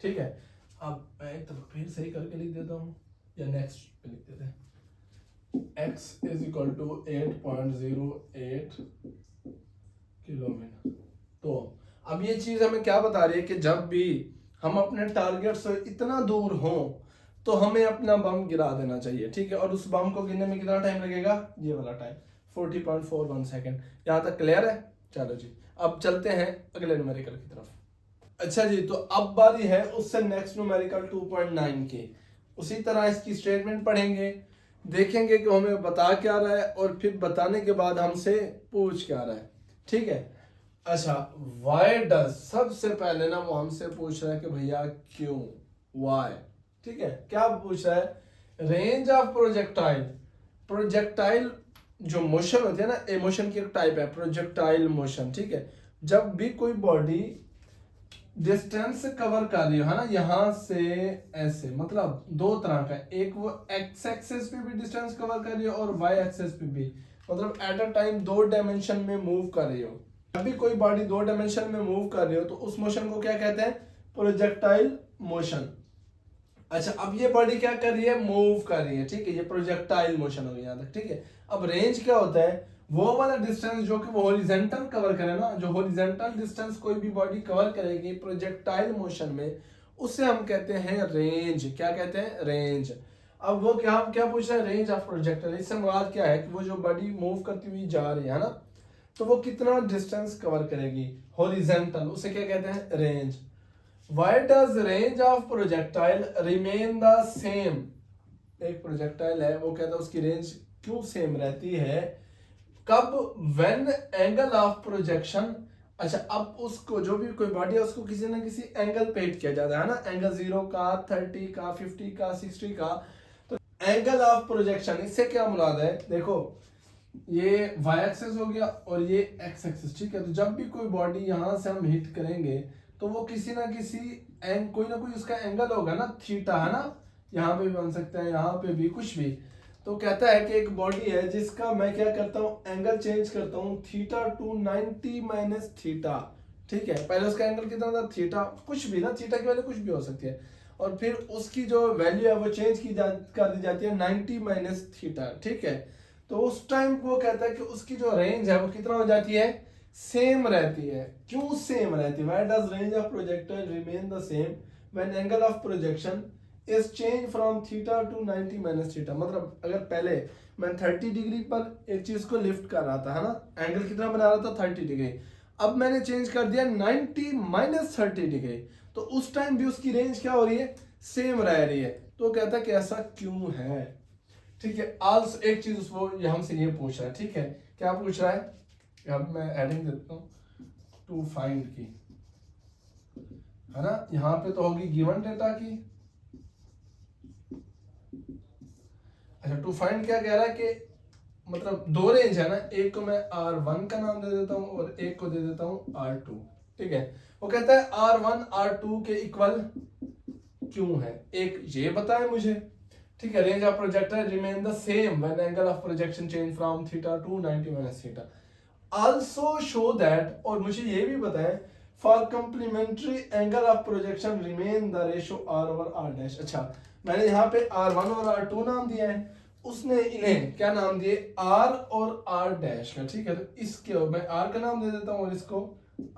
ठीक है। अब मैं एक दफा फिर सही करके लिख देता हूँ, या नेक्स्ट पे लिख देते हैं, x is equal to 8.08 kilometer. तो अब ये चीज हमें क्या बता रही है कि जब भी हम अपने टारगेट से इतना दूर हों तो हमें अपना बम गिरा देना चाहिए, ठीक है। और उस बम को गिरने में कितना टाइम लगेगा, ये वाला टाइम 40.41 सेकेंड। यहाँ तक क्लियर है? चलो जी, अब चलते हैं अगले न्यूमेरिकल की तरफ। अच्छा जी, तो अब बारी है उससे नेक्स्ट न्यूमेरिकल 2.9 की। उसी तरह इसकी स्टेटमेंट पढ़ेंगे, देखेंगे कि हमें बता क्या रहा है और फिर बताने के बाद हमसे पूछ क्या रहा है, ठीक है। अच्छा, वाई डज, सबसे पहले ना वो हमसे पूछ रहा है कि भैया क्यों, वाई, ठीक है। क्या पूछ रहा है, रेंज ऑफ प्रोजेक्टाइल। प्रोजेक्टाइल जो मोशन होती है ना, इमोशन की एक टाइप है प्रोजेक्टाइल मोशन, ठीक है। जब भी कोई बॉडी डिस्टेंस कवर कर रही है ना, यहां से ऐसे, मतलब दो तरह का, एक वो एक्स एक्सेस पे भी डिस्टेंस कवर कर रही है और वाई एक्सेस पे भी, मतलब एट अ टाइम दो डायमेंशन में मूव कर रही हो। जब भी कोई बॉडी दो डायमेंशन में मूव कर रही हो तो उस मोशन को क्या कहते हैं, प्रोजेक्टाइल मोशन। अच्छा, अब ये बॉडी क्या कर रही है, मूव कर रही है, ठीक है, ये प्रोजेक्टाइल मोशन हो गया यहाँ तक, ठीक है। अब रेंज क्या होता है, वो वाला डिस्टेंस जो कि वो हॉरिजॉन्टल कवर करे ना, जो हॉरिजॉन्टल डिस्टेंस कोई भी बॉडी कवर करेगी प्रोजेक्टाइल मोशन में, उसे हम कहते हैं रेंज। क्या कहते हैं, रेंज। अब वो क्या पूछ रहे हैं, रेंज ऑफ प्रोजेक्टाइल। इससे मुराद क्या है कि वो जो बॉडी मूव करती हुई जा रही है ना, तो वो कितना डिस्टेंस कवर करेगी हॉरिजॉन्टल, उसे क्या कहते हैं, range. Why does range of projectile remain the same? एक प्रोजेक्टाइल है, वो कहता है उसकी रेंज क्यों सेम रहती है, कब, when angle of projection। अच्छा, अब उसको जो भी कोई बॉडी है उसको किसी ना किसी एंगल पे हिट किया जाता है ना, एंगल 0 का, 30 का, 50 का, 60 का। तो एंगल ऑफ प्रोजेक्शन, इससे क्या मुराद है, देखो ये y एक्सिस हो गया और ये x एक्सिस, ठीक है। तो जब भी कोई बॉडी यहां से हम हिट करेंगे तो वो किसी ना किसी कोई ना कोई उसका एंगल होगा ना, थीटा, है ना, यहाँ पे भी बन सकता है, यहाँ पे भी, कुछ भी। तो कहता है कि एक बॉडी है जिसका मैं क्या करता हूँ, एंगल चेंज करता हूँ थीटा टू 90 माइनस थीटा, ठीक है। पहले उसका एंगल कितना था, थीटा, कुछ भी ना, थीटा की वैल्यू कुछ भी हो सकती है, और फिर उसकी जो वैल्यू है वो चेंज कर दी जाती है 90 माइनस थीटा, ठीक है। तो उस टाइम वो कहता है कि उसकी जो रेंज है वो कितना हो जाती है, सेम रहती है। क्यों सेम रहती है, why does range of projectile remain the same when angle of projection is change from theta two 90 minus theta. मतलब अगर पहले मैं 30 डिग्री पर एक चीज को लिफ्ट कर रहा था, है ना, एंगल कितना बना रहा था, 30 डिग्री, अब मैंने चेंज कर दिया 90 माइनस 30 डिग्री, तो उस टाइम भी उसकी रेंज क्या हो रही है, सेम रह रही है। तो कहता है कि ऐसा क्यों है, ठीक है। आल्सो एक चीज उसको ये हमसे ये पूछ रहा है, ठीक है, क्या पूछ रहा है, अब मैं हेडिंग देता हूँ, टू फाइंड की, है ना, यहाँ पे तो होगी गिवन डेटा की। अच्छा, टू फाइंड क्या कह रहा है कि मतलब दो रेंज है ना, एक को मैं R1 का नाम दे देता हूँ और एक को दे देता हूँ R2, ठीक है। वो कहता है R1 R2 के इक्वल क्यों है, एक ये बताए मुझे, ठीक है। Range of projectile remain the same when angle of projection change from theta two 90 minus theta. Also show that, और मुझे ये भी बताएं, for complementary angle of projection remain the ratio R over R dash. अच्छा, मैंने यहाँ पे R1 और R2 नाम दिया है, उसने इन्हें क्या नाम दिए, R और R डैश का, ठीक है। तो इसके मैं R का नाम दे देता हूँ और इसको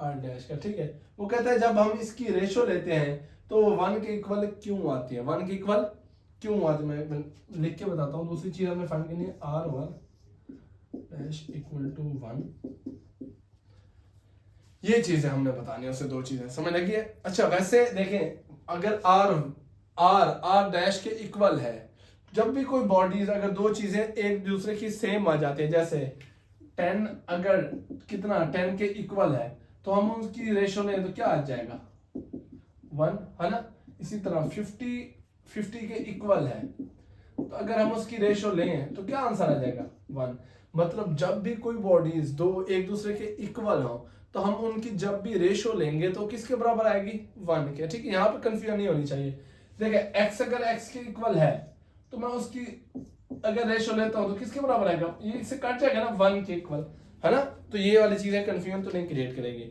R डैश का, ठीक है। वो कहता है जब हम इसकी रेशियो लेते हैं तो 1 के इक्वल क्यों आती है, 1 के इक्वल क्यों आती है, मैं लिख के बताता हूँ। दूसरी चीज हमें फाइंड करनी है, R1 डैश इक्वल टू 1, ये चीजें हमने बतानी है, उससे दो चीजें समझ लगी है। अच्छा, वैसे देखें, अगर R डैश के इक्वल है, जब भी कोई बॉडीज अगर दो चीजें एक दूसरे की सेम आ जाती है, जैसे 10 अगर कितना 10 के इक्वल है तो हम उसकी रेशियो लें तो क्या आ जाएगा, 1, है ना। इसी तरह 50 के इक्वल है तो अगर हम उसकी रेशियो लें तो क्या आंसर आ जाएगा, 1। मतलब जब भी कोई बॉडीज दो एक दूसरे के इक्वल हो तो हम उनकी जब भी रेशियो लेंगे तो किसके बराबर आएगी, 1 के, ठीक है। यहाँ पे कंफ्यूजन नहीं होनी चाहिए। देखिए, x अगर x के इक्वल है तो मैं उसकी अगर रेशियो लेता हूं तो किसके बराबर आएगा, ये इससे कट जाएगा ना, 1 के इक्वल, है ना। तो ये वाली चीजें कंफ्यूजन तो नहीं क्रिएट करेगी।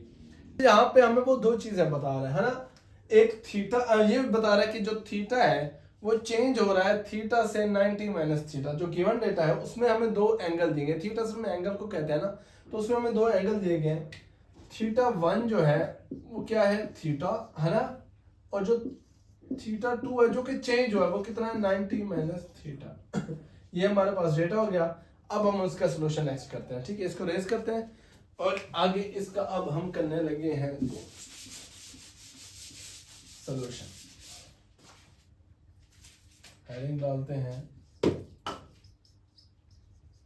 यहाँ पे हमें वो दो चीजें बता रहा है ना, एक थीटा, ये बता रहा है कि जो थीटा है वो चेंज हो रहा है थीटा से 90 माइनस थीटा। जो गिवन डेटा है उसमें हमें दो एंगल दिए गए, थीटा से एंगल को कहते हैं ना, तो उसमें हमें दो एंगल दिए गए हैं। थीटा 1 जो है वो क्या है, थीटा है ना, और जो थीटा 2 है जो कि चेंज हुआ है वो कितना है, 90 माइनस थीटा। ये हमारे पास डेटा हो गया। अब हम उसका सोल्यूशन नेक्स्ट करते हैं, ठीक है, इसको रेज करते हैं और आगे इसका अब हम करने लगे हैं सोल्यूशन। हेडिंग डालते हैं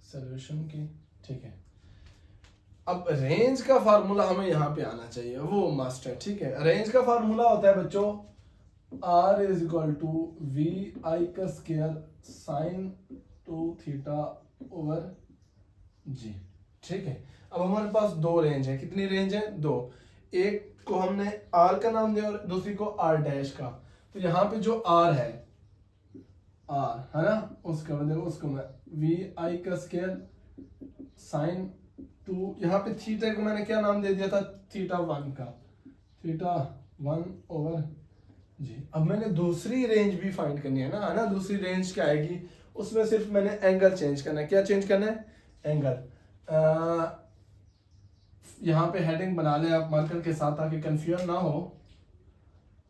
सोल्यूशन की, ठीक है। अब रेंज का फार्मूला हमें यहाँ पे आना चाहिए, वो मस्ट है, ठीक है। रेंज का फार्मूला होता है बच्चों R is equal to V I का square sine 2 theta over G, ठीक है। अब हमारे पास दो रेंज है, कितनी रेंज है, दो। एक को हमने R का नाम दिया और दूसरी को R डैश का। तो यहाँ पे जो R है ना, उसका मतलब उसको मैं वी आई का स्क्वायर साइन 2, यहाँ पे थीटा को मैंने क्या नाम दे दिया था, थीटा 1 का, थीटा 1 ओवर जी। अब मैंने दूसरी रेंज भी फाइंड करनी है ना, दूसरी रेंज क्या आएगी, उसमें सिर्फ मैंने एंगल चेंज करना है। क्या चेंज करना है, एंगल। यहाँ पे हेडिंग बना लें आप मार्कर के साथ ताकि कंफ्यूजन ना हो।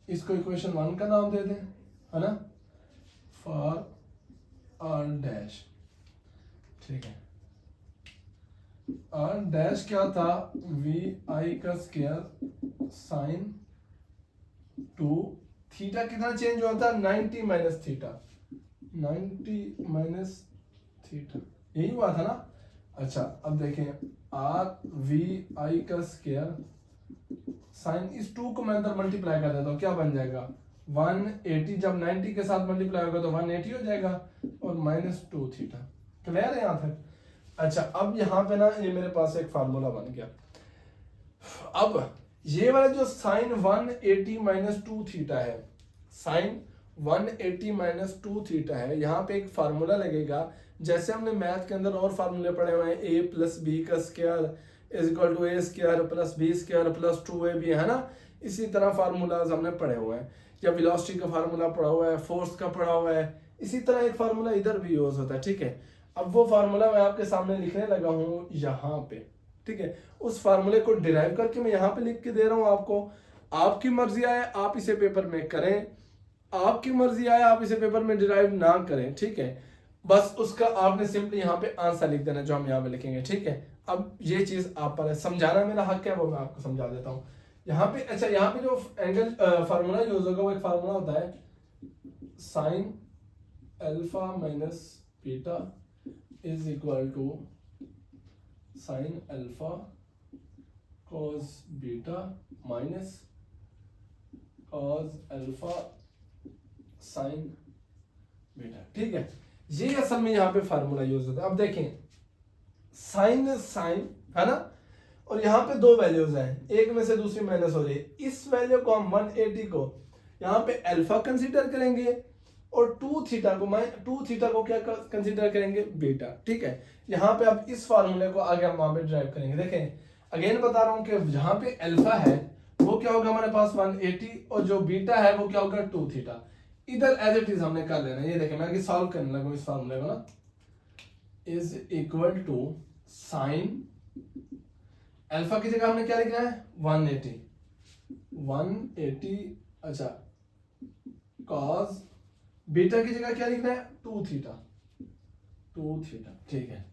इसको इक्वेशन 1 का नाम दे दें, है ना, फॉर आर डैश, ठीक है। आर डैश क्या था, वी आई का स्क्वायर साइन 2 थीटा कितना चेंज हुआ था, 90 माइनस थीटा, 90 माइनस थीटा, यही हुआ था ना। अच्छा अब देखें आर वी आई का स्क्वायर साइन, इस 2 को मैं अंदर मल्टीप्लाई कर देता हूँ, क्या बन जाएगा 180, जब 90 के साथ मल्टीप्लाई होगा तो 180 हो जाएगा, और माइनस 2 थीटा। क्लियर है यहाँ तक। अच्छा अब यहाँ पे ना ये मेरे पास एक फार्मूला बन गया। अब ये वाला जो साइन 180 माइनस 2 थीटा है, साइन 180 माइनस 2 थीटा है, यहाँ पे एक फार्मूला लगेगा। जैसे हमने मैथ के अंदर और फार्मूले पढ़े हुए हैं, a प्लस बी का square is equal to a square plus b square plus 2ab, है ना। इसी तरह फार्मूलाज हमने पढ़े हुए हैं, या वेलोसिटी का फार्मूला पढ़ा हुआ है, फोर्स का पढ़ा हुआ है, इसी तरह एक फार्मूला इधर भी यूज होता है, ठीक है। अब वो फार्मूला मैं आपके सामने लिखने लगा हूँ यहाँ पे, ठीक है। उस फार्मूले को डिराइव करके मैं यहाँ पे लिख के दे रहा हूँ आपको। आपकी मर्जी आए आप इसे पेपर में करें, आपकी मर्जी आए आप इसे पेपर में डिराइव ना करें, ठीक है। बस उसका आपने सिंपली यहाँ पे आंसर लिख देना जो हम यहाँ पे लिखेंगे, ठीक है। अब ये चीज आप पर है, समझाना मेरा हक है, वो मैं आपको समझा देता हूँ यहाँ पे। अच्छा यहाँ पे जो एंगल फार्मूला यूज होगा वो एक फार्मूला होता है sine alpha minus beta is equal to sine alpha cos beta minus cos alpha sine beta, ठीक है। ये असल में यहाँ पे फार्मूला यूज होता है। अब देखें साइन साइन है ना, और यहाँ पे दो वैल्यूज हैं, एक में से दूसरी माइनस हो रही है। इस वैल्यू को हम 180 को यहाँ पे अल्फा कंसीडर करेंगे और 2 थीटा को क्या कंसीडर करेंगे, बीटा, ठीक है। यहाँ पे अब इस फार्मूले को आगे हम वहां पे ड्राइव करेंगे। देखें अगेन बता रहा हूं कि जहां पे अल्फा है वो क्या होगा हमारे पास 180, और जो बीटा है वो क्या होगा 2 थीटा। इधर एज इट इज हमने कर लेना। ये देखें मैं आगे सॉल्व करने लगा इस फार्मूले को ना, is equal to sine alpha की जगह हमने क्या लिखना है 180, अच्छा कॉस बीटा की जगह क्या लिखना है 2 थीटा, ठीक है,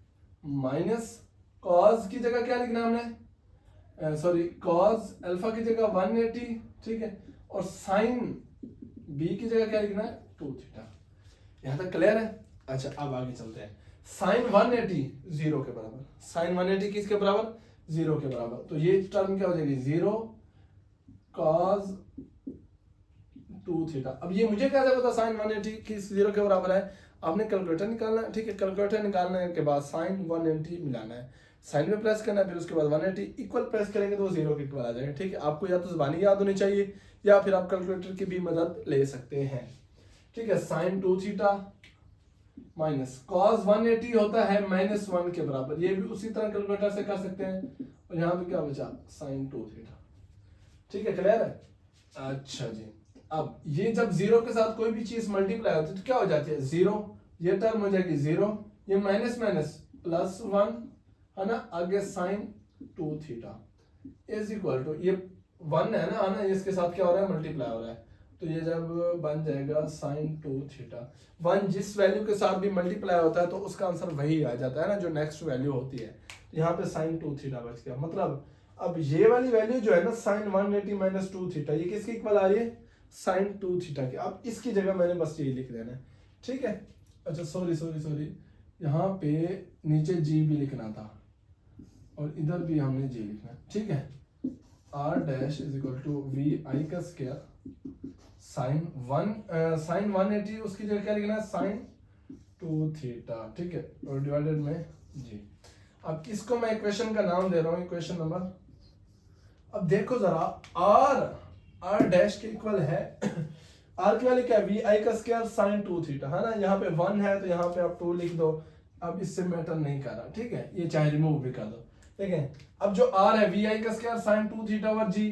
माइनस कॉस की जगह क्या लिखना है हमने, सॉरी कॉस अल्फा की जगह 180, ठीक है, और साइन बी की जगह क्या लिखना है 2 थीटा। यहां तक क्लियर है। अच्छा अब आगे चलते हैं। साइन 180 0 के बराबर, साइन 180 किसके बराबर 0 के बराबर, तो ये टर्म क्या हो जाएगी 0 कॉस 2 थीटा। अब ये मुझे कैसे पता साइन 180 किस 0 के बराबर है, आपने कैलकुलेटर निकालना है, ठीक है। कैलकुलेटर निकालने के बाद साइन 180 मिलाना है, साइन में प्रेस करना है, फिर उसके बाद 180 इक्वल प्रेस करेंगे तो वो 0 के इक्वल आ जाएगा, ठीक है। आपको या तो ज़बानी याद होनी चाहिए या फिर आप कैलकुलेटर की भी मदद ले सकते हैं, ठीक है। साइन 2 थीटा माइनस कॉस 180 होता है -1 के बराबर, ये भी उसी तरह कैलकुलेटर से कर सकते हैं। और यहाँ पे क्या बचा साइन 2 थीटा, ठीक है, क्लियर है। अच्छा जी अब ये जब जीरो के साथ कोई भी चीज मल्टीप्लाई होती है तो क्या हो जाती है, जीरो, ये टर्म हो जाएगी जीरो, ये माइनस माइनस प्लस वन, है ना, आगे sine 2 theta is equal to, ये वन है ना, इसके साथ क्या हो रहा है, मल्टीप्लाई हो रहा है, तो ये जब बन जाएगा साइन 2 थीटा, वन जिस वैल्यू के साथ भी मल्टीप्लाई होता है तो उसका आंसर वही आ जाता है ना जो नेक्स्ट वैल्यू होती है। तो यहाँ पे साइन 2 थीटा बच गया, मतलब अब ये वाली वैल्यू जो है ना साइन 180 माइनस 2 थीटा, ये किसकी इक्वल आ रही है, साइन 2 थीटा की। अब इसकी जगह मैंने बस यही लिख देना है, ठीक है। अच्छा सॉरी, यहाँ पे नीचे जी भी लिखना था और इधर भी हमने जी लिखना है, ठीक है। R dash is equal to V I का स्क्वायर साइन 180, उसकी जगह क्या लिखना है, साइन 2 थीटा, ठीक है, और डिवाइडेड में जी। अब इसको मैं इक्वेशन का नाम दे रहा हूँ, इक्वेशन नंबर। अब देखो जरा आर डैश के इक्वल है आर की वैल्यू क्या है, वी आई का स्क्वायर साइन 2 थीटा, है ना, यहाँ पे 1 है तो यहाँ पे आप 2 लिख दो, अब इससे मैटर नहीं कर रहा, ठीक है, ये चाहे रिमूव भी कर दो, ठीक है। अब जो आर है वी आई का square sine 2 theta over G,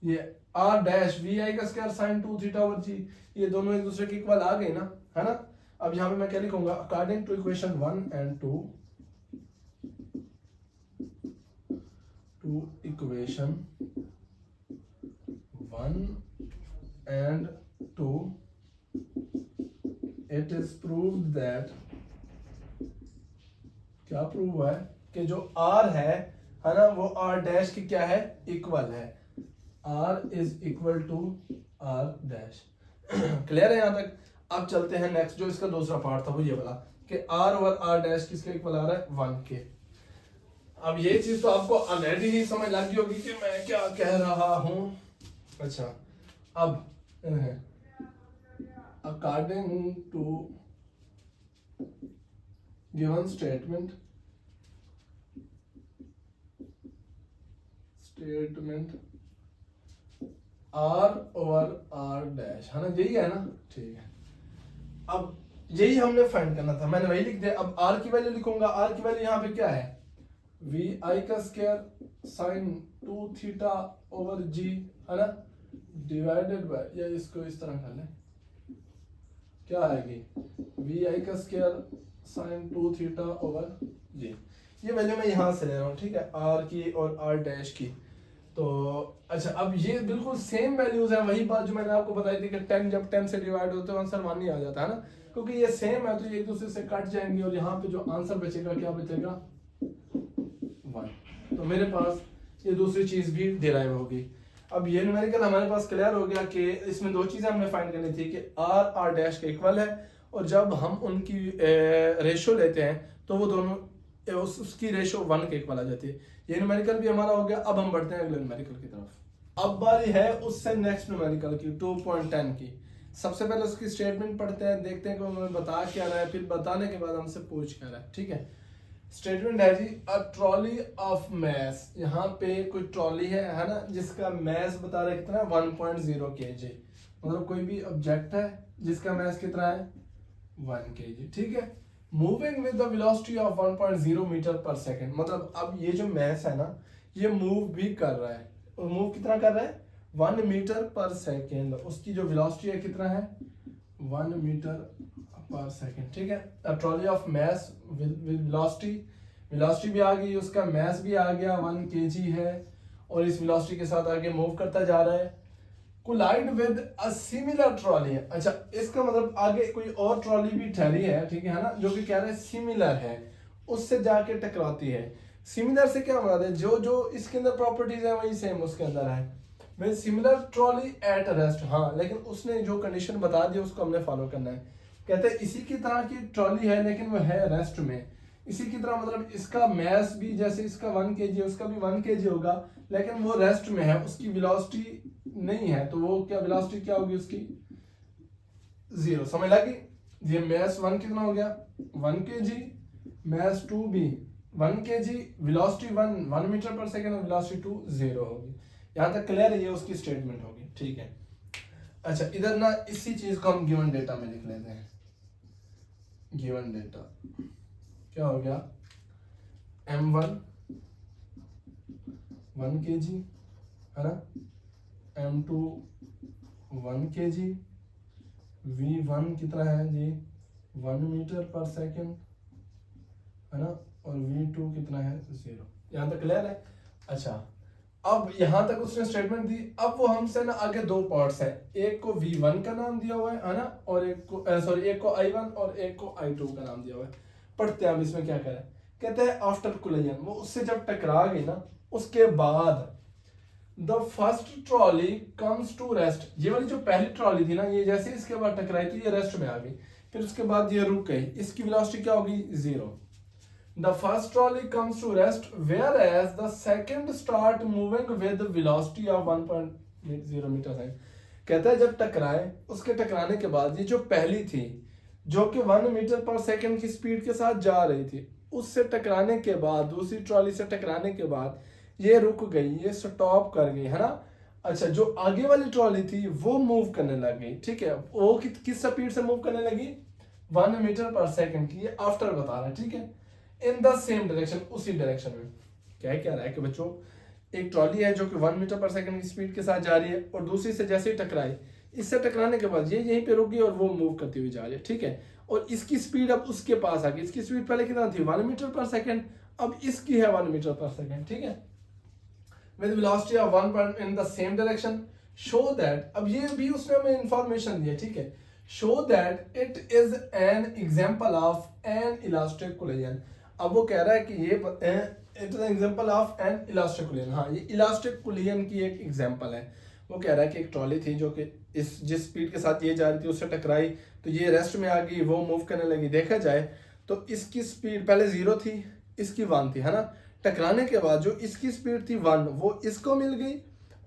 ये आर डैश वी आई का square sine 2 theta over G, ये दोनों एक दूसरे के इक्वल आ गए ना, है ना। अब यहाँ पे मैं क्या लिखूंगा, according to equation 1 and 2 to equation 1 and 2 it is proved that, क्या प्रूव हुआ है कि जो r है ना, वो r डैश की क्या है, इक्वल है, r is equal to r dash. Clear है यहाँ तक। अब चलते हैं नेक्स्ट, जो इसका दूसरा पार्ट था वो ये वाला कि r ओवर r डैश किसके इक्वल आ रहा है, 1 के। अब ये चीज तो आपको ऑलरेडी ही समझ लग गई होगी कि मैं क्या कह रहा हूं। अच्छा अब according to given statement r over r dash, है ना, यही है ना, ठीक है। अब यही हमने फाइंड करना था, मैंने वही लिख दिया। अब आर की वैल्यू लिखूंगा, आर की वैल्यू यहाँ पे क्या है, वी आई का स्क्वायर साइन 2 थीटा ओवर जी, है ना, डिवाइडेड बाय, या इसको इस तरह कर लें, क्या आएगी, वी आई का square sine 2 theta over G. ये वैल्यू मैं यहाँ से ले रहा हूँ, ठीक है, आर की और आर डैश की। तो अच्छा अब ये बिल्कुल सेम वैल्यूज है, वही बात जो मैंने आपको बताई थी कि 10 जब 10 से डिवाइड होते हैं आंसर 1 ही आ जाता है ना, क्योंकि ये सेम है तो ये एक दूसरे से कट जाएंगे और यहाँ पे जो आंसर बचेगा क्या बचेगा, 1। तो मेरे पास ये दूसरी चीज भी डिराइव होगी। अब ये न्यूमेरिकल हमारे पास क्लियर हो गया कि इसमें दो चीजें हमने फाइंड करनी थी कि आर आर डैश के इक्वल है, और जब हम उनकी रेशो लेते हैं तो वो दोनों उसकी रेशो 1 के इक्वल आ जाती है। ये न्यूमेरिकल भी हमारा हो गया। अब हम बढ़ते हैं अगले न्यूमेरिकल की तरफ। अब बारी है उससे नेक्स्ट न्यूमेरिकल की 2.10 की। सबसे पहले उसकी स्टेटमेंट पढ़ते हैं, देखते हैं कि उन्होंने बता क्या रहा है, फिर बताने के बाद हमसे पूछ क्या रहा है, ठीक है। स्टेटमेंट है जी, अ ट्रॉली ऑफ मैस, यहाँ पे कोई ट्रॉली है ना, जिसका मैस बता रहा है कितना, 1.0 kg, मतलब कोई भी ऑब्जेक्ट है जिसका मैस कितना है, 1 kg, ठीक है। Moving with the velocity of 1.0 meter पर सेकेंड, मतलब अब ये जो मैस है ना ये मूव भी कर रहा है, और मूव कितना कर रहा है, 1 मीटर पर सेकेंड, उसकी जो वेलोसिटी है कितना है, 1 मीटर पर सेकेंड, ठीक है। ट्रॉली ऑफ मैस वेलोसिटी भी आ गई, उसका मैस भी आ गया 1 kg है, और इस वेलोसिटी के साथ आगे मूव करता जा रहा है। Collide with a similar trolley, अच्छा इसका मतलब आगे कोई और ट्रॉली भी ठहरी है, ठीक है ना, जो कि कह रहे हैं सिमिलर है, उससे जाके टकराती है। सिमिलर से क्या मतलब है, जो जो इसके अंदर प्रॉपर्टीज है वही सेम उसके अंदर है। Mean similar trolley at rest, हाँ, लेकिन उसने जो कंडीशन बता दी उसको हमने फॉलो करना है। कहते हैं इसी की तरह की ट्रॉली है लेकिन वो है रेस्ट में। इसी की तरह मतलब इसका मैस भी जैसे इसका 1 kg उसका भी 1 kg होगा, लेकिन वो रेस्ट में है, उसकी वेलोसिटी नहीं है, तो वो क्या वेलोसिटी क्या होगी उसकी, 0। समझ लगी। ये मैस 1 कितना हो गया, 1 kg, मैस 2 भी 1 kg, वेलोसिटी 1 मीटर पर सेकेंड, और वेलोसिटी 2 0 होगी। यहाँ तक क्लियर है, ये उसकी स्टेटमेंट होगी, ठीक है। अच्छा इधर ना इसी चीज को हम गिवन डेटा में लिख लेते हैं। गिवन डेटा क्या हो गया, m1 1 kg, है ना, m2 1 kg, v1 कितना है जी 1 मीटर पर सेकेंड है ना, और v2 कितना है 0। यहाँ तक क्लियर है। अच्छा अब यहाँ तक उसने स्टेटमेंट दी। अब वो हमसे ना आगे दो पार्ट्स है, एक को v1 का नाम दिया हुआ है ना, और एक को एक को i1 और एक को i2 का नाम दिया हुआ है। पढ़ते हैं अब इसमें क्या करें। कहते हैं आफ्टर कोलिजन, वो उससे जब टकरा गई ना उसके बाद the first trolley comes to rest. ये वाली जो पहली ट्रॉली थी ना, ये जैसे इसके बाद टकराई थी ये रेस्ट में आ गई, फिर उसके बाद ये रुक गई, इसकी वेलोसिटी क्या होगी 0। The first trolley comes to rest, whereas the second start moving with velocity of 1.0 meter second। कहता है जब टकराए, उसके टकराने के बाद ये जो पहली थी जो कि 1 मीटर पर सेकंड की स्पीड के साथ जा रही थी, उससे टकराने के बाद, दूसरी ट्रॉली से टकराने के बाद ये रुक गई, ये स्टॉप कर गई है ना। अच्छा जो आगे वाली ट्रॉली थी वो मूव करने लग गई, ठीक है। वो किस स्पीड से मूव करने लगी 1 मीटर पर सेकंड की, ये आफ्टर बता रहा है, ठीक है। इन द सेम डायरेक्शन, उसी डायरेक्शन में। क्या रहा है कि बच्चों एक ट्रॉली है जो कि 1 मीटर पर सेकंड की स्पीड के साथ जा रही है, और दूसरी से जैसे ही टकराई, इससे टकराने के बाद ये यहीं पे रुक गई और वो मूव करती हुई जा रही है, ठीक है। और इसकी स्पीड अब उसके पास आ गई, इसकी स्पीड पहले कितना थी 1 मीटर पर सेकंड, अब इसकी है 1 मीटर पर सेकंड, ठीक है। With velocity of 1 in the same direction, show that, अब ये भी उसने हमें इंफॉर्मेशन दी है, ठीक है। Show that it is an example of N elastic collision. अब वो कह रहा है कि ये it is example of N elastic collision. हाँ ये इलास्टिक कोलिजन की एक एग्जांपल है। वो कह रहा है कि एक ट्रॉली थी जो कि इस जिस स्पीड के साथ ये जा रही थी उससे टकराई, तो ये रेस्ट में आ गई, वो मूव करने लगी। देखा जाए तो इसकी स्पीड पहले 0 थी, इसकी 1 थी, है ना। टकराने के बाद जो इसकी स्पीड थी 1, वो इसको मिल गई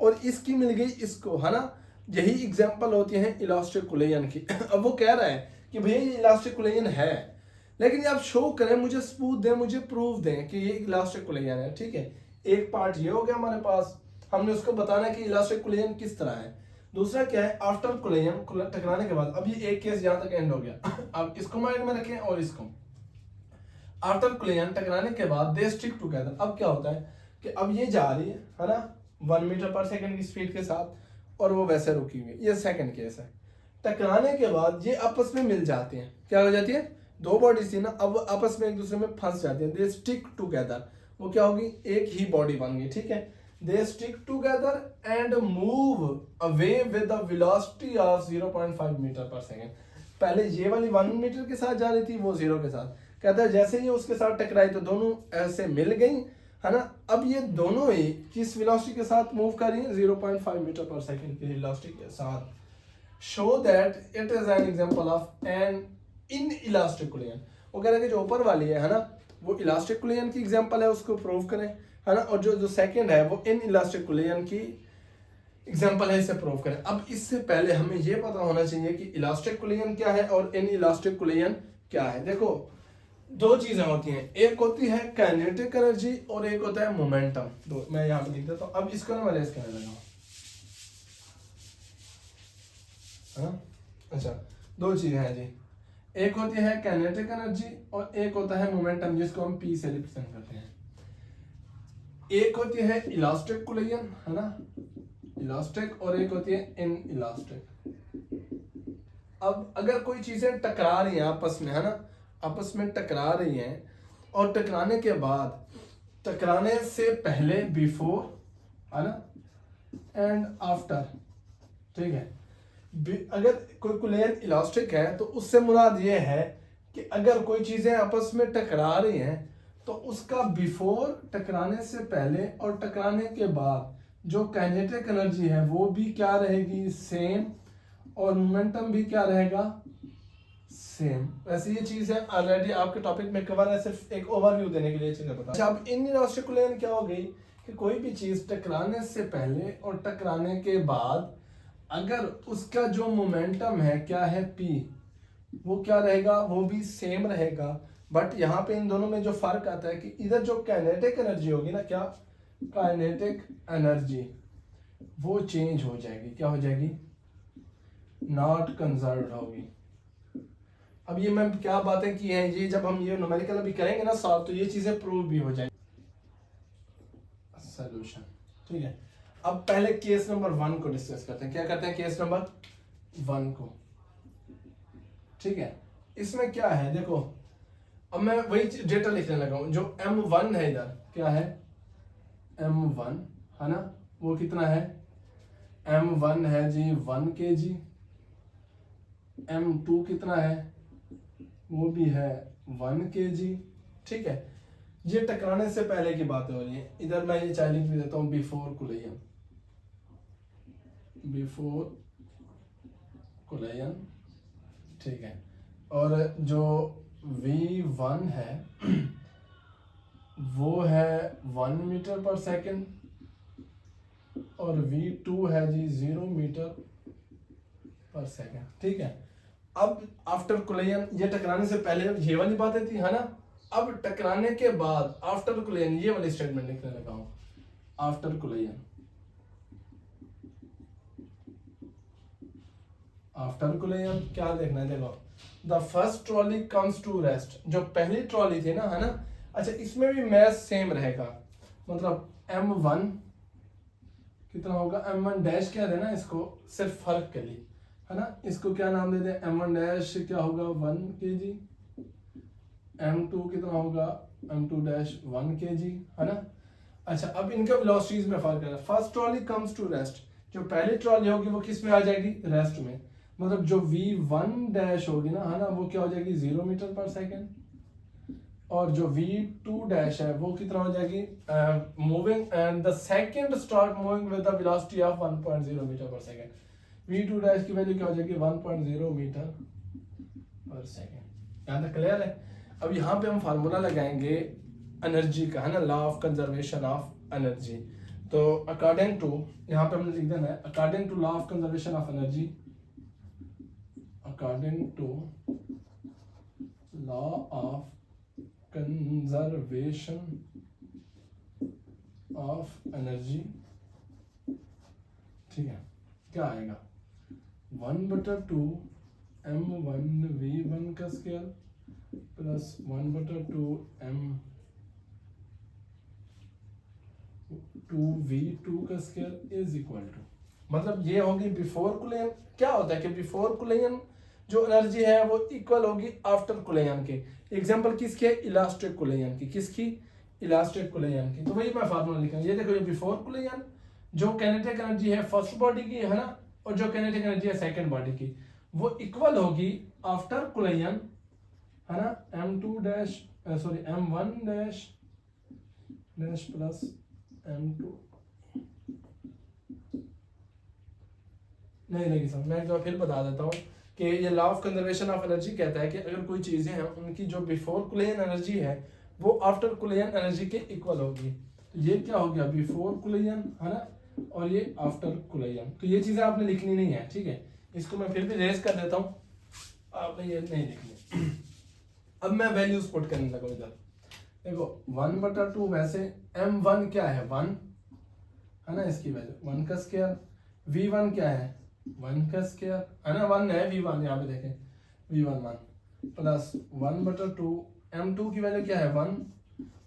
और इसकी मिल गई इसको, है ना। यही एग्जांपल होती है इलास्टिक कोलिजन की। अब वो कह रहा है कि भैया ये इलास्टिक कोलिजन है, लेकिन आप शो करें, मुझे सबूत दें, मुझे प्रूफ दें कि ये इलास्टिक कोलिजन है, ठीक है। एक पार्ट ये हो गया हमारे पास, हमने उसको बताना है कि इलास्टिक कोलिजन किस तरह है। दूसरा क्या है आफ्टर कोलिजन, टकराने के बाद। अब ये एक केस यहाँ तक एंड हो गया। अब इसको माइंड में रखें और इसको। आफ्टर कोलिजन, टकराने के बाद दे स्टिक टुगेदर। अब क्या होता है कि अब ये जा रही है ना 1 मीटर पर सेकंड की स्पीड के साथ, और वो वैसे रुकी हुई है। ये सेकंड केस है। टकराने के बाद ये आपस में मिल जाते हैं, क्या हो जाती है, दो बॉडीज थी ना, अब आपस में एक दूसरे में फंस जाती हैं। दे स्टिक टुगेदर, वो क्या होगी, एक ही बॉडी बन गई, ठीक है। They stick together and move away with the velocity of 0.5 metre per second. पहले ये वाली 1 मीटर के साथ जा रही थी, वो 0 के साथ। कहता है जैसे ही उसके साथ टकराई तो दोनों ऐसे मिल गई, है ना। अब ये दोनों ही किस वेलोसिटी के साथ मूव कर रही है 0.5 मीटर पर सेकंड की वेलोसिटी के साथ। Show that it is an example of an inelastic collision. वो कह रहे हैं कि जो ऊपर वाली है ना, वो इलास्टिक कोलिजन की एग्जांपल है, उसको प्रूव करें, है ना। और जो सेकंड है वो इन इलास्टिक कोलिजन की एग्जांपल है, इसे प्रूव करें। अब इससे पहले हमें ये पता होना चाहिए कि इलास्टिक कोलिजन क्या है और इन इलास्टिक कोलिजन क्या है। देखो दो चीजें होती हैं, एक होती है काइनेटिक एनर्जी और एक होता है मोमेंटम। दो मैं यहाँ पे लिख देता हूँ। अब इसको ना मैं रेस करने लगा, है ना। अच्छा दो चीजें हैं जी, एक होती है काइनेटिक एनर्जी और एक होता है मोमेंटम, जिसको हम पी से रिप्रेजेंट करते हैं। एक होती है इलास्टिक कोलिजन, है ना, इलास्टिक, और एक होती है इन इलास्टिक। अब अगर कोई चीजें टकरा रही हैं आपस में, है ना, आपस में टकरा रही हैं, और टकराने के बाद, टकराने से पहले बिफोर, है ना, एंड आफ्टर, ठीक है। अगर कोई कोलिजन इलास्टिक है तो उससे मुराद ये है कि अगर कोई चीजें आपस में टकरा रही हैं तो उसका बिफोर, टकराने से पहले और टकराने के बाद जो काइनेटिक एनर्जी है वो भी क्या रहेगी, सेम, और मोमेंटम भी क्या रहेगा, सेम। वैसे ये चीज है ऑलरेडी आपके टॉपिक में कवर है, सिर्फ एक ओवरव्यू देने के लिए चीजें बता। अब इन इलास्टिक कोलिजन क्या हो गई कि कोई भी चीज टकराने से पहले और टकराने के बाद अगर उसका जो मोमेंटम है क्या है P, वो क्या रहेगा, वो भी सेम रहेगा। बट यहाँ पे इन दोनों में जो फर्क आता है कि इधर जो काइनेटिक एनर्जी होगी ना, क्या काइनेटिक एनर्जी, वो चेंज हो जाएगी, क्या हो जाएगी, नॉट कंजर्व्ड होगी। अब ये मैं क्या बातें की हैं, ये जब हम ये न्यूमेरिकल अभी करेंगे ना सॉल्व, तो ये चीजें प्रूव भी हो जाएंगी। सॉल्यूशन, ठीक है। अब पहले केस नंबर 1 को डिस्कस करते हैं। क्या करते हैं? केस नंबर 1 को, ठीक है। इसमें क्या है देखो, अब मैं वही डेटा लिखने लगा हूं। जो M1 है इधर, क्या है? M1 है ना, वो कितना है? M1 है जी 1 kg। M2 कितना है? वो भी है 1 kg, ठीक है। ये टकराने से पहले की बातें हो रही है। इधर मैं ये चाहे लिख भी देता हूं, बिफोर कुलेयन, बिफोर कुलेयन, ठीक है। और जो V1 है वो है 1 मीटर पर सेकेंड, और V2 है जी 0 मीटर पर सेकेंड, ठीक है। अब आफ्टर कुलेयन, ये टकराने से पहले ये वाली बातें थी, है ना। अब टकराने के बाद आफ्टर कुलेयन ये वाली स्टेटमेंट लिखने लगा हूं। आफ्टर कुलेयन, आफ्टर कुलेयन क्या देखना है? देखो, the first trolley comes to rest. जो पहली ट्रॉली थी ना, है ना। अच्छा, इसमें भी मैथ सेम रहेगा, मतलब M1 कितना होगा? M1 डैश क्या देना इसको, सिर्फ फर्क के लिए, है ना। इसको क्या नाम दे दें? M1 डैश क्या होगा? 1 kg। M2 कितना होगा? M2 डैश 1 kg, है ना। अच्छा, अब इनके वेलोसिटीज में फर्क है। First trolley comes to rest, जो पहली ट्रॉली होगी वो किस में आ जाएगी? रेस्ट में। मतलब जो V1 डैश होगी ना, है ना, वो क्या हो जाएगी? 0 मीटर पर सेकेंड। और जो V2 डैश है वो कितना हो जाएगी? Moving, and the second start moving with the velocity of 1.0 meter पर सेकेंड। V2 डैश की वैल्यू क्या हो जाएगी? 1.0 मीटर पर सेकेंड। यहाँ तक क्लियर है? अब यहाँ पे हम फार्मूला लगाएंगे एनर्जी का, है ना, law of conservation of energy. तो अकॉर्डिंग टू, यहाँ पे हमने लिख देना है according to law of conservation of energy, according to law of conservation of energy, ठीक है। क्या आएगा? 1/2 M1 V1 का स्क्वायर प्लस 1/2 M2 V2 का स्क्वायर इज इक्वल टू, मतलब ये होगी बिफोर कुलेयन। क्या होता है कि बिफोर कुलेयन जो एनर्जी है वो इक्वल होगी आफ्टर कुलेयन के। एग्जांपल किसके? इलास्टिक कुलेयन की। किसकी? इलास्टिक कुलेयन की। तो वही मैं फार्मूला लिखूंगा। ये देखो, ये बिफोर कुलेयन जो काइनेटिक एनर्जी है फर्स्ट बॉडी की, है ना, और जो काइनेटिक एनर्जी है सेकंड बॉडी की, वो इक्वल होगी आफ्टर कुलेयन, है ना। M2 dash sorry M1 dash dash plus M2, नहीं सर, मैं एक बार फिर बता देता हूँ कि ये law of conservation of energy कहता है कि अगर कोई चीजें हैं उनकी जो बिफोर कुलेयन एनर्जी है वो आफ्टर कुलेयन एनर्जी के इक्वल होगी। तो ये क्या हो गया? बिफोर कुलेयन, है ना, और ये आफ्टर कुलेयन। तो ये चीजें आपने लिखनी नहीं है, ठीक है। इसको मैं फिर भी रेज कर देता हूँ, आपने ये नहीं लिखनी। अब मैं वैल्यूज पुट करने लगा इधर। देखो 1/2 वैसे M1 क्या है? 1, है ना, इसकी वैल्यू 1 का स्क्वायर। V1 क्या है? 1 का स्क्वायर, है ना, 1 है V1, यहाँ पे देखें V1 1 प्लस 1/2 M2 की वैल्यू क्या है? 1,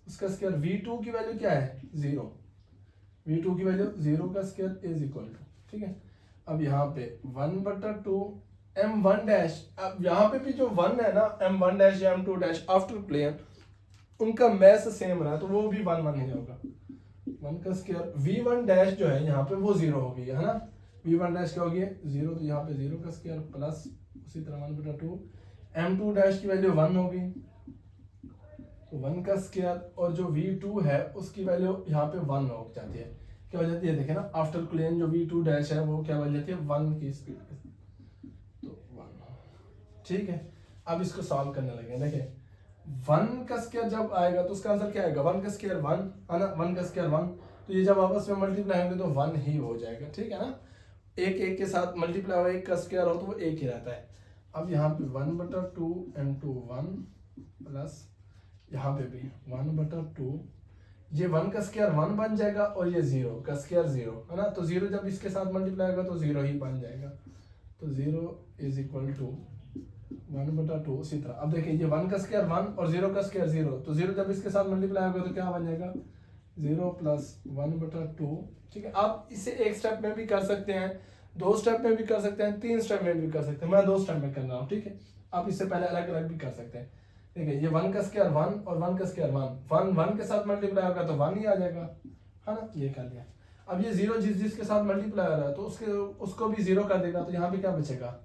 उसका स्क्वायर। V2 की वैल्यू क्या है? 0, V2 की वैल्यू 0 का स्क्वायर इज इक्वल टू, ठीक है। अब यहाँ पे 1/2 M1 डैश, अब यहाँ पे भी जो 1 है ना, M1 डैश या M2 डैश आफ्टर प्लेन, उनका मैथ सेम रहा तो वो भी 1 ही होगा। 1 का स्क्वायर। V1 डैश जो है यहाँ पे वो 0 हो गई, है ना। V1 डैश क्या हो गया? 0, तो यहाँ पे 0 का स्क्वायर प्लस उसी तरह 1/2 M2 डैश की वैल्यू 1 हो गई, तो 1 का स्क्वायर, और जो V2 है उसकी वैल्यू यहाँ पे 1 हो जाती है। क्या हो जाती है? देखें ना, आफ्टर क्लेन जो V2 डैश है वो क्या बन जाती है? 1 की स्पीड के, तो 1, ठीक है। अब इसको सॉल्व करने लगे। देखिए 1 का स्क्वायर जब आएगा तो उसका आंसर क्या आएगा? 1 का स्क्वायर 1, है ना, 1 का स्क्वायर 1, तो ये जब आपस में मल्टीप्लाई होंगे तो 1 ही हो जाएगा, ठीक है ना। एक के साथ मल्टीप्लाई हो, एक का स्क्वायर हो तो वो एक ही रहता है। अब यहाँ पे 1/2 M2 1 प्लस यहाँ पे भी 1/2, ये 1 का स्क्वायर 1 बन जाएगा, और ये 0 का स्क्वायर 0, है ना, तो 0 जब इसके साथ मल्टीप्लाई होगा तो 0 ही बन जाएगा। तो 0 इज इक्वल टू 1/2। उसी तरह अब देखिए, ये 1 का स्क्वायर 1 और 0 का स्क्वायर 0, तो 0 जब इसके साथ मल्टीप्लाई होगा तो क्या बन जाएगा? 0 प्लस 1/2। ठीक है, आप इसे एक स्टेप में भी कर सकते हैं, 2 स्टेप में भी कर सकते हैं, 3 स्टेप में भी कर सकते हैं। मैं 2 स्टेप में कर रहा हूँ। ठीक है, आप इससे पहले अलग अलग भी कर सकते हैं। ठीक है, ये 1 का स्क्वायर 1 और 1 का स्क्वायर 1 1 के साथ मल्टीप्लाई होगा तो 1 ही आ जाएगा, है ना, ये कर लिया। अब ये 0 जिसके साथ मल्टीप्लाई हो रहा है तो उसको भी 0 कर देगा, तो यहाँ पे क्या बचेगा,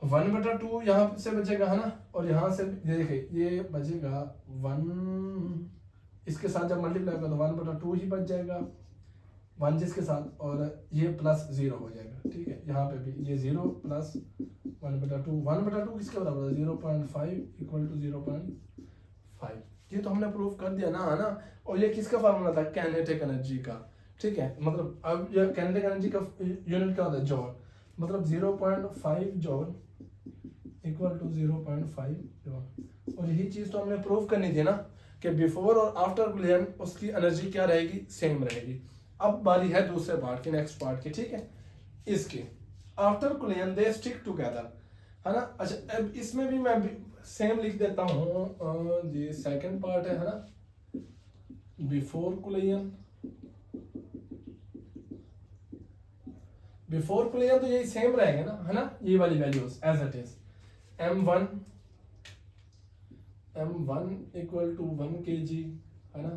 1/2 यहाँ से बचेगा, है ना, और यहाँ से देखिए ये बचेगा 1, इसके साथ जब मल्टीप्लाई होगा तो 1/2 ही बच जाएगा, 1 जिसके साथ, और ये प्लस 0 हो जाएगा। ठीक है, यहाँ पे भी ये 0 प्लस 1/2, 1/2 किसके बराबर है, 0.5 इक्वल टू 0.5। ये तो हमने प्रूफ कर दिया ना, है ना। और ये किसका फार्मूला था, काइनेटिक एनर्जी का। ठीक है, मतलब अब ये काइनेटिक एनर्जी का यूनिट क्या होता है, जॉल, मतलब 0.5 जॉल इक्वल टू 0.5 जॉल। और यही चीज तो हमने प्रूव करनी थी ना, कि बिफोर और आफ्टर कुलियन उसकी एनर्जी क्या रहेगी, सेम रहेगी। अब बारी है दूसरे पार्ट की, नेक्स्ट पार्ट की। ठीक है, इसकी आफ्टर कुलियन दे स्टिक टुगेदर, है ना। अच्छा, अब इसमें भी मैं सेम लिख देता हूँ जी, सेकंड पार्ट है ना, बिफोर कुलियन। बिफोर कुलियन तो यही सेम रहेंगे ना, है ना, ये वाली values as it is. m1 equal to 1 kg, है ना,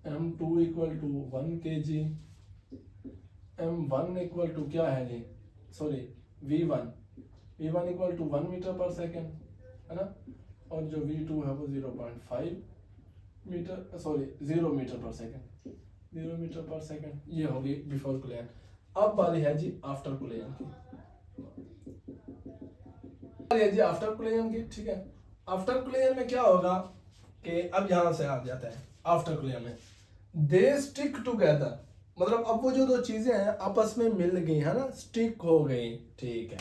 m2 equal to 1 kg, m1 equal to क्या है जी, sorry v1 equal to 1 metre पर सेकेंड, है ना, और जो v2 है वो 0.5 मीटर, सॉरी 0 मीटर पर सेकेंड, 0 मीटर पर सेकेंड। ये होगी बिफोर कुलियन। अब बारी है जी आफ्टर कुलियन की, बारी है जी आफ्टर कुलियन की। ठीक है, आफ्टर कुलियन में क्या होगा कि अब यहां से आ जाता है आफ्टर कुलियन में, दे स्टिक टुगेदर, मतलब अब वो जो दो चीजें हैं आपस में मिल गई, है ना, स्टिक हो गई। ठीक है,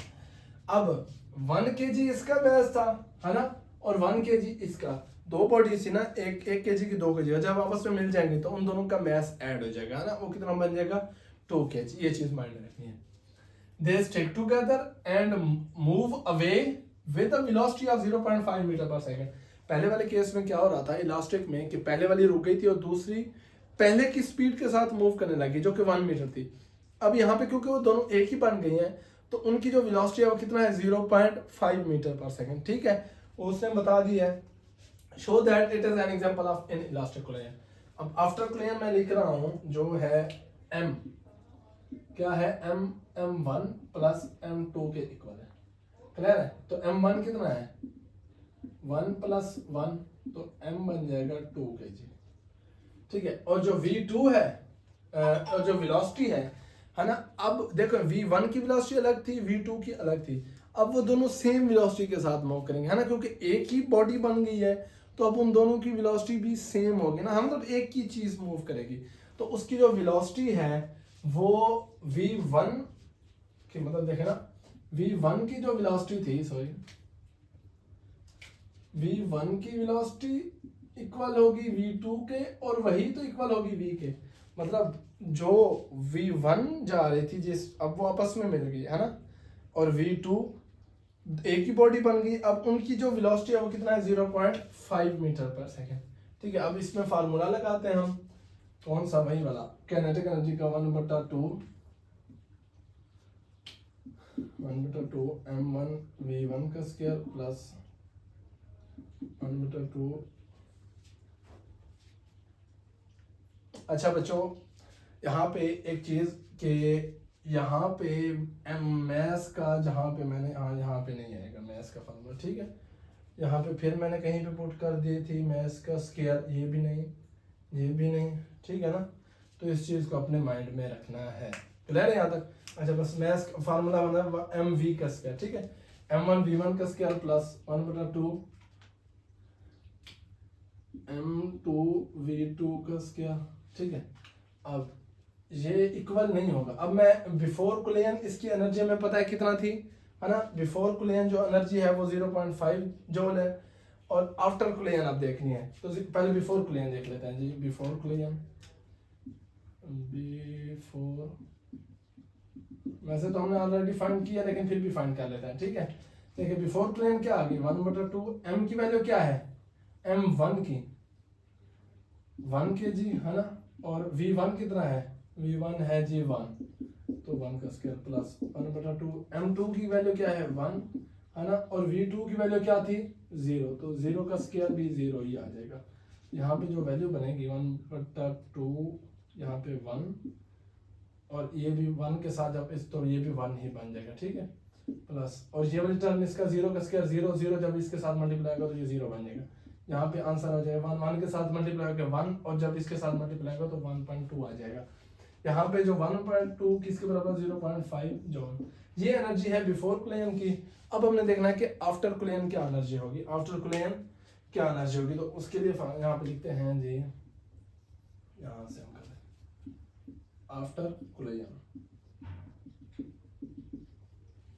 अब 1 kg इसका बेस था, है ना, और 1 kg इसका, दो बॉडी थी ना, एक kg की 2 kg, जब आपस में मिल जाएंगे तो उन दोनों का मैस ऐड हो जाएगा, है ना, वो कितना बन जाएगा, 2 kg। ये चीज माइंड में रखनी है। They stick together and move away with a velocity of 0.5 metre per second. पहले वाले केस में क्या हो रहा था इलास्टिक में, कि पहले वाली रुक गई थी और दूसरी पहले की स्पीड के साथ मूव करने लगी, जो कि 1 मीटर थी। अब यहाँ पे क्योंकि वो दोनों एक ही बन गई हैं, तो उनकी जो वेलोसिटी है वो कितना है, 0.5 मीटर पर सेकंड। ठीक है, उसने बता दिया है, show that it is an example of in elastic कुलियन। अब आफ्टर कुलियन मैं लिख रहा हूं जो है m, क्या है, m1 प्लस m2 के इक्वल है, क्लियर है। तो m1 कितना है, 1 प्लस 1, तो m बन जाएगा 2 kg। ठीक है, और जो v2 है और जो वेलोसिटी है ना, अब देखो v1 की वेलोसिटी अलग थी, v2 की अलग थी। अब वो दोनों सेम वेलोसिटी के साथ मूव करेंगे, है ना, क्योंकि एक ही बॉडी बन गई है, तो अब उन दोनों की वेलोसिटी भी सेम होगी ना, हम मतलब एक ही चीज मूव करेगी। तो उसकी जो वेलोसिटी है वो v1 की, मतलब देखे ना, v1 की जो वेलोसिटी थी, सॉरी, v1 की वेलोसिटी इक्वल होगी v2 के, और वही तो इक्वल होगी v के, मतलब जो v1 जा रही थी जिस, अब वो आपस में मिल गई, है ना, और v2 एक ही बॉडी बन गई। अब उनकी जो वेलोसिटी है वो कितना है, 0.5 मीटर पर सेकेंड। ठीक है, अब इसमें फार्मूला लगाते हैं हम, कौन सा, वही वाला, काइनेटिक एनर्जी का 1/2 m1 v1 का स्क्वायर प्लस 1/2। अच्छा बच्चों, यहाँ पे एक चीज कि यहाँ पे मैथ्स का, जहाँ पे मैंने, हाँ यहाँ पे नहीं आएगा मैथ्स का फार्मूला। ठीक है, यहाँ पे फिर मैंने कहीं पे पुट कर दी थी मैथ्स का स्क्वायर, ये भी नहीं, ये भी नहीं। ठीक है ना, तो इस चीज को अपने माइंड में रखना है, क्लियर है यहाँ तक। अच्छा, बस मैथ्स का फार्मूला बना एम वी का स्क्वायर। ठीक है, m1 v1 का स्क्वायर प्लस 1/2 m2 v2 का स्क्वायर। ठीक है, अब ये इक्वल नहीं होगा। अब मैं बिफोर कुलियन इसकी एनर्जी हमें पता है कितना थी, है ना, बिफोर कुलियन जो एनर्जी है वो 0.5 जूल है, और आफ्टर कुलियन आप देखनी है तो पहले बिफोर कुलियन देख लेते हैं जी। बिफोर कुलियन, बिफोर, वैसे तो हमने ऑलरेडी फाइंड किया लेकिन फिर भी फाइंड कर लेते हैं। ठीक है, देखिए बिफोर कुलियन क्या आ गई, 1/2, m की वैल्यू क्या है, m1 की, 1 kg है ना, और V1 कितना है, V1 है जी 1, तो 1 का स्क्वायर प्लस 1/2। M2 की वैल्यू क्या है 1 है ना, और V2 की वैल्यू क्या थी 0, तो 0 का स्क्वायर भी 0 ही आ जाएगा। यहाँ पे जो वैल्यू बनेगी 1/2, यहाँ पे 1, और ये भी 1 के साथ जब इस, तो ये भी 1 ही बन जाएगा, ठीक है, प्लस, और ये वाली टर्म इसका 0 का स्क्वायर 0, 0 जब इसके साथ मल्टीप्लाई होगा तो ये 0 बन जाएगा। यहाँ पे आंसर हो जाएगा 1 के साथ मल्टीप्लाई होगा 1, और जब इसके साथ मल्टीप्लाई होगा तो 1.2 आ जाएगा। यहाँ पे जो 1.2 किसके बराबर 0.5 जूल, ये एनर्जी है बिफोर कुलेन की। अब हमने देखना है कि आफ्टर कुलेन क्या एनर्जी होगी, आफ्टर कुलेन क्या एनर्जी होगी, तो उसके लिए यहाँ पे लिखते हैं जी, यहाँ से हम करें आफ्टर कुलेन,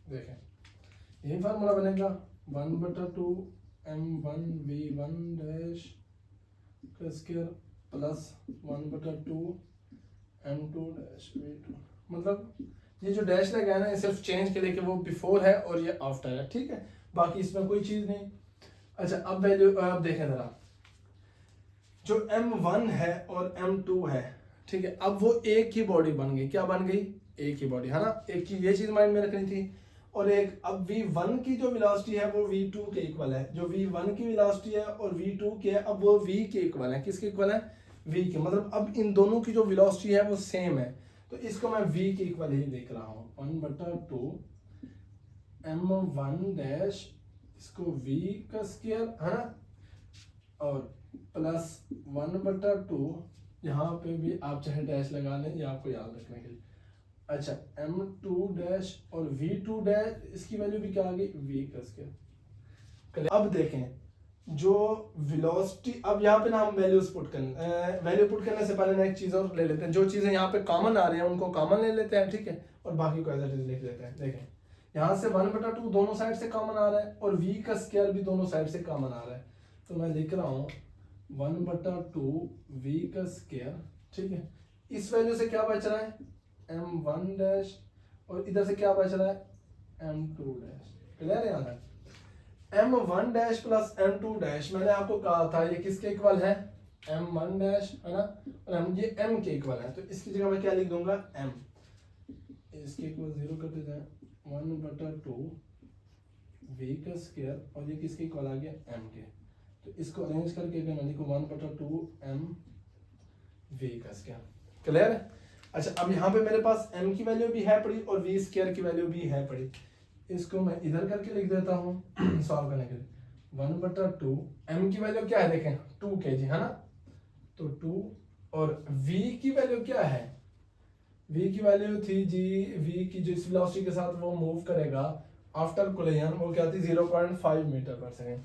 देखें यही फार्मूला बनेगा 1/2 m1v1 डैश का square plus 1/2 m2 dash v2, मतलब ये जो डैश लगा है ना, ये सिर्फ चेंज के लिए कि वो बिफोर है और ये आफ्टर है, ठीक है, बाकी इसमें कोई चीज नहीं। अच्छा अब वैल्यू अब देखें जरा, जो m1 है और m2 है, ठीक है, अब वो एक ही बॉडी बन गई, क्या बन गई, एक ही बॉडी है ना, एक की ये चीज माइंड में रखनी थी। और एक अब v1 की जो वेलोसिटी है वो v2 के इक्वल है, जो v1 की वेलोसिटी है और v2 की है, अब वो v के इक्वल है, किसके इक्वल है, v के, मतलब अब इन दोनों की जो वेलोसिटी है वो सेम है, तो इसको मैं v के इक्वल ही देख रहा हूँ, 1/2 m1 डैश, इसको v का स्क्वायर है ना, और प्लस 1/2, यहाँ पे भी आप चाहे डैश लगा लें, ये आपको याद रखने के लिए। अच्छा m2 डैश और v2 डैश, इसकी वैल्यू भी क्या आ गई, v का स्क्वायर। अब देखें जो वेलोसिटी, अब यहाँ पे ना हम वैल्यूज पुट करने, वैल्यू पुट करने से पहले ना एक चीज और ले लेते हैं, जो चीजें यहाँ पे कॉमन आ रही हैं उनको कॉमन ले लेते हैं, ठीक है, और बाकी को एज इट इज लिख लेते हैं। देखें यहाँ से 1/2 दोनों साइड से कॉमन आ रहा है, और v का स्क्वायर भी दोनों साइड से कॉमन आ रहा है, तो मैं लिख रहा हूँ 1/2 v का स्क्वायर, ठीक है, इस वैल्यू से क्या बच रहा है m1 डैश, और इधर से क्या बच रहा है m2 डैश, क्लियर है यहाँ तक। m1 dash plus m2 dash, मैंने आपको कहा था ये किसके इक्वल है, m1 डैश है ना, और ये m के इक्वल है, तो इसकी जगह मैं क्या लिख दूंगा m, इसके इक्वल 0 करते जाए 1/2 v का स्क्वायर, और ये किसके इक्वल आ गया m के, तो इसको अरेंज करके अगर मैं लिखूं 1/2 m v का स्क्वायर, क्लियर है। अच्छा अब यहाँ पे मेरे पास m की वैल्यू भी है पड़ी और v स्क्वायर की वैल्यू भी है पड़ी, इसको मैं इधर करके लिख देता हूँ सॉल्व करने के लिए, 1/2 m की वैल्यू क्या है देखें 2 kg है ना, तो 2, और v की वैल्यू क्या है, v की वैल्यू थी जी, v की जिस वेलोसिटी के साथ वो मूव करेगा आफ्टर कोलिजन वो क्या थी 0.5 मीटर पर सेकेंड,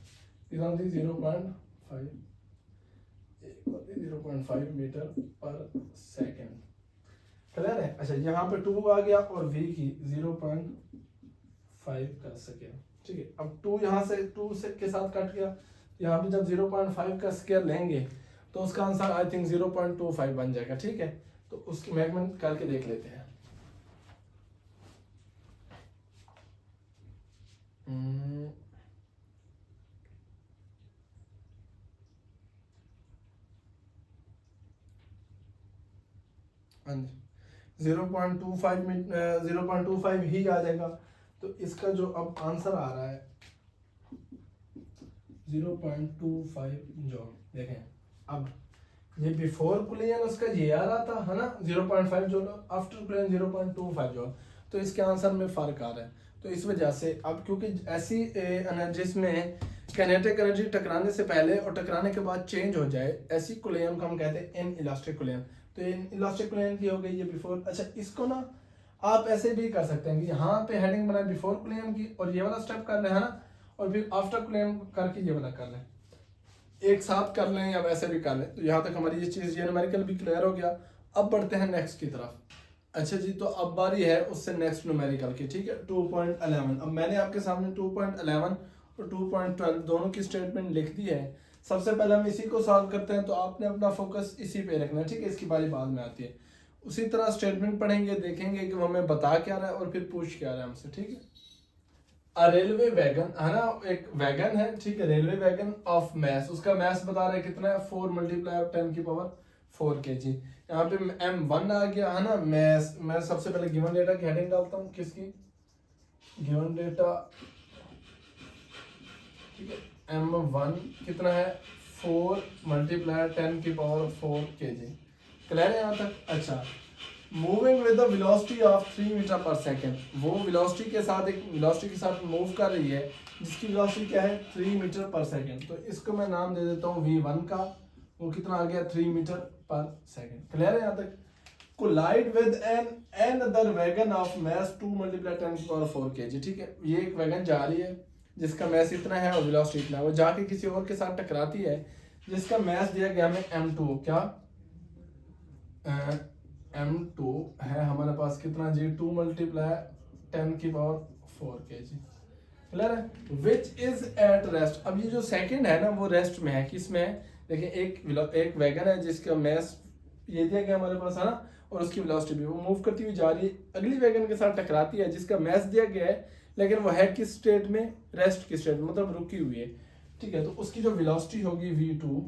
कितना थी 0.5 मीटर पर सेकेंड, क्लियर है। अच्छा यहाँ पे 2 आ गया और v की 0.5 कर सके, ठीक है, अब 2 यहाँ से 2 से के साथ कट गया, यहाँ पे जब 0.5 का स्क्वायर लेंगे तो उसका आंसर आई थिंक 0.25 बन जाएगा, ठीक है, तो उसकी मेजरमेंट करके देख लेते हैं। हाँ जी 0.25 ही आ जाएगा, तो इसका जो अब आंसर आ रहा है 0.25 जूल। देखें अब ये बिफोर कुलियन उसका ये आ रहा था है ना 0.5 जूल, आफ्टर कुलियन 0.25 जूल, तो इसके आंसर में फर्क आ रहा है। तो इस वजह से अब क्योंकि ऐसी एनर्जीज में काइनेटिक एनर्जी टकराने से पहले और टकराने के बाद चेंज हो जाए, ऐसी कुलियन को हम कहते हैं इन इलास्टिक कुलियन, तो इन इलास्टिक कुलियन की हो गई ये बिफोर। अच्छा इसको ना आप ऐसे भी कर सकते हैं कि यहाँ पे हेडिंग बनाए बिफोर कुलियन की और ये वाला स्टेप कर लें है ना, और फिर आफ्टर कुलियन करके ये वाला कर लें, एक साथ कर लें या वैसे भी कर लें। तो यहाँ तक हमारी ये चीज़ ये न्यूमेरिकल भी क्लियर हो गया। अब बढ़ते हैं नेक्स्ट की तरफ। अच्छा जी तो अब बारी है उससे नेक्स्ट न्यूमेरिकल की, ठीक है 2.11। अब मैंने आपके सामने 2.11 और 2.12 दोनों की स्टेटमेंट लिख दी है। सबसे पहले हम इसी को सॉल्व करते हैं, तो आपने अपना फोकस इसी पे रखना है, ठीक है, इसकी बारी बाद में आती है। उसी तरह स्टेटमेंट पढ़ेंगे, देखेंगे कि वो हमें बता क्या रहा है और फिर पूछ क्या रहा है हमसे, ठीक है। रेलवे वैगन है ना, एक वैगन है, ठीक है, रेलवे वैगन ऑफ मैस, उसका मैस बता रहे हैं कितना है, 4 मल्टीप्लाई 10⁴ kg। यहाँ पे M1 आ गया है ना मैस। मैं सबसे पहले गिवन डेटा की हेडिंग डालता हूँ, किसकी, गिवन डेटा, ठीक है। M1 कितना है, 4 मल्टीप्लाई 10⁴ kg। क्लियर है यहाँ तक? अच्छा, moving with the velocity of 3 metre पर सेकेंड, वो वेलोसिटी के साथ, एक वेलोसिटी के साथ मूव कर रही है जिसकी वेलोसिटी क्या है, 3 मीटर पर सेकेंड। तो इसको मैं नाम दे देता हूँ V1 का, वो कितना आ गया, 3 मीटर पर सेकेंड। क्लियर है यहाँ तक? Collide with another wagon of mass 2 multiply 10⁴ kg, ठीक है। ये एक वैगन जा रही है जिसका मैस इतना है और वेलोसिटी इतना है, वो जाके किसी और के साथ टकराती है जिसका मैस दिया गया हमें M2, क्या M2 है हमारे पास कितना जी, 2 मल्टीप्लाई 10⁴ kg। क्लियर है? Which is at rest. अब ये जो सेकंड है ना वो रेस्ट में है, किस में है, देखिए एक वैगन है जिसका मैस ये दिया गया हमारे पास है ना, और उसकी वेलोसिटी भी, वो मूव करती हुई जा रही है, अगली वैगन के साथ टकराती है जिसका मैस दिया गया है, लेकिन वो है किस स्टेट में, रेस्ट की स्टेट में, मतलब रुकी हुई है, ठीक है। तो उसकी जो वेलोसिटी होगी V2,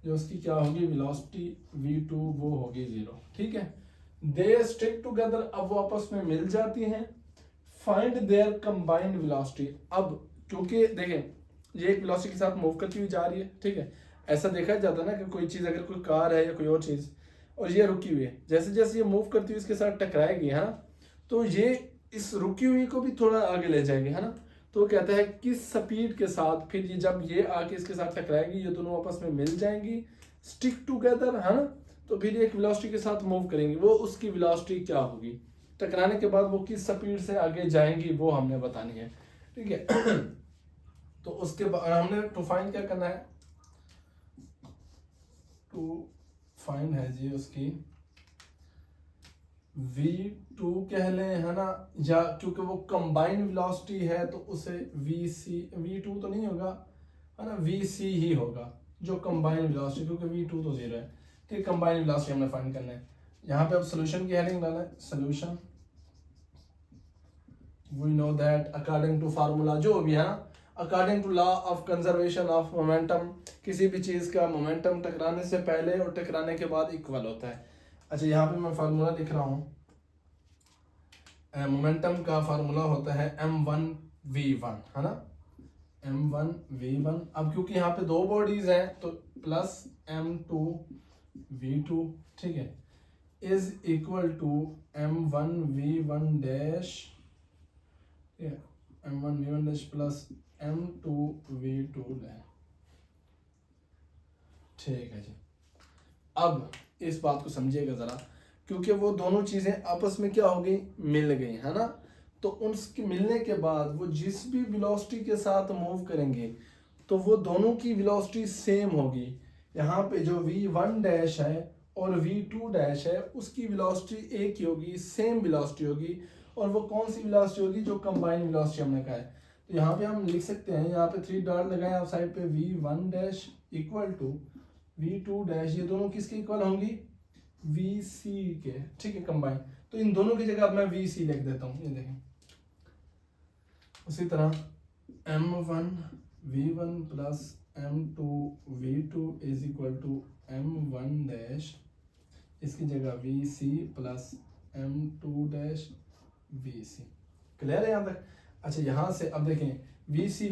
जो उसकी क्या होगी वेलोसिटी V2, वो होगी 0, ठीक है। दे स्टिक टुगेदर, अब वो आपस में मिल जाती हैं। फाइंड देयर कंबाइंड वेलोसिटी, अब क्योंकि देखें ये एक वेलोसिटी के साथ मूव करती हुई जा रही है, ठीक है। ऐसा देखा जाता है ना कि कोई चीज़, अगर कोई कार है या कोई और चीज़, और ये रुकी हुई है, जैसे जैसे ये मूव करती हुई इसके साथ टकराएगी है ना, तो ये इस रुकी हुई को भी थोड़ा आगे ले जाएगी है ना। तो वो कहता है किस स्पीड के साथ फिर ये, जब ये आके इसके साथ टकराएगी, ये दोनों आपस में मिल जाएंगी, स्टिक टुगेदर है ना, तो फिर एक वेलोसिटी के साथ मूव करेंगी, वो उसकी वेलोसिटी क्या होगी, टकराने के बाद वो किस स्पीड से आगे जाएंगी, वो हमने बतानी है, ठीक है। तो उसके बाद हमने टू फाइंड क्या करना है, टू फाइंड है जी उसकी V2 कह लें है ना, या क्योंकि वो कंबाइंड वेलोसिटी है तो उसे V2 तो नहीं होगा है ना, VC ही होगा, जो कंबाइंड वेलोसिटी, क्योंकि V2 तो 0 है, ठीक। कंबाइंड वेलोसिटी हमने फाइंड करना है। यहाँ पे अब सोल्यूशन की हेडिंग डालना है, solution, we know that according to formula, जो भी है ना, according to law of conservation of momentum, किसी भी चीज़ का मोमेंटम टकराने से पहले और टकराने के बाद इक्वल होता है। अच्छा, यहाँ पे मैं फार्मूला लिख रहा हूँ, मोमेंटम का फार्मूला होता है M1V1 है ना, M1V1। अब क्योंकि यहाँ पे दो बॉडीज हैं तो प्लस M2V2, ठीक है, is equal to M1V1 dash, M1V1 dash plus M2V2 dash, ठीक है जी। अब इस बात को समझिएगा जरा, क्योंकि वो दोनों चीजें आपस में क्या हो गई, मिल गई है ना, तो उनके मिलने के बाद वो जिस भी वेलोसिटी के साथ मूव करेंगे तो वो दोनों की वेलोसिटी सेम होगी। यहाँ पे जो V1 डैश है और V2 डैश है उसकी वेलोसिटी एक ही होगी, सेम वेलोसिटी होगी, और वो कौन सी वेलोसिटी होगी, जो कंबाइंड वेलोसिटी हमने कहा है। तो यहाँ पे हम लिख सकते हैं, यहाँ पे 3 डॉट लगाए आप साइड पे, V1 dash equal to V2 dash, ये दोनों किसके इक्वल होंगी, VC के, ठीक है, कंबाइन। तो इन दोनों की जगह अब मैं VC लिख देता हूँ, ये देखें। उसी तरह M1V1 plus M2V2 is equal to M1 dash, इसकी जगह VC plus M2 dash VC। Clear है यहाँ तक? अच्छा, यहाँ से अब देखें VC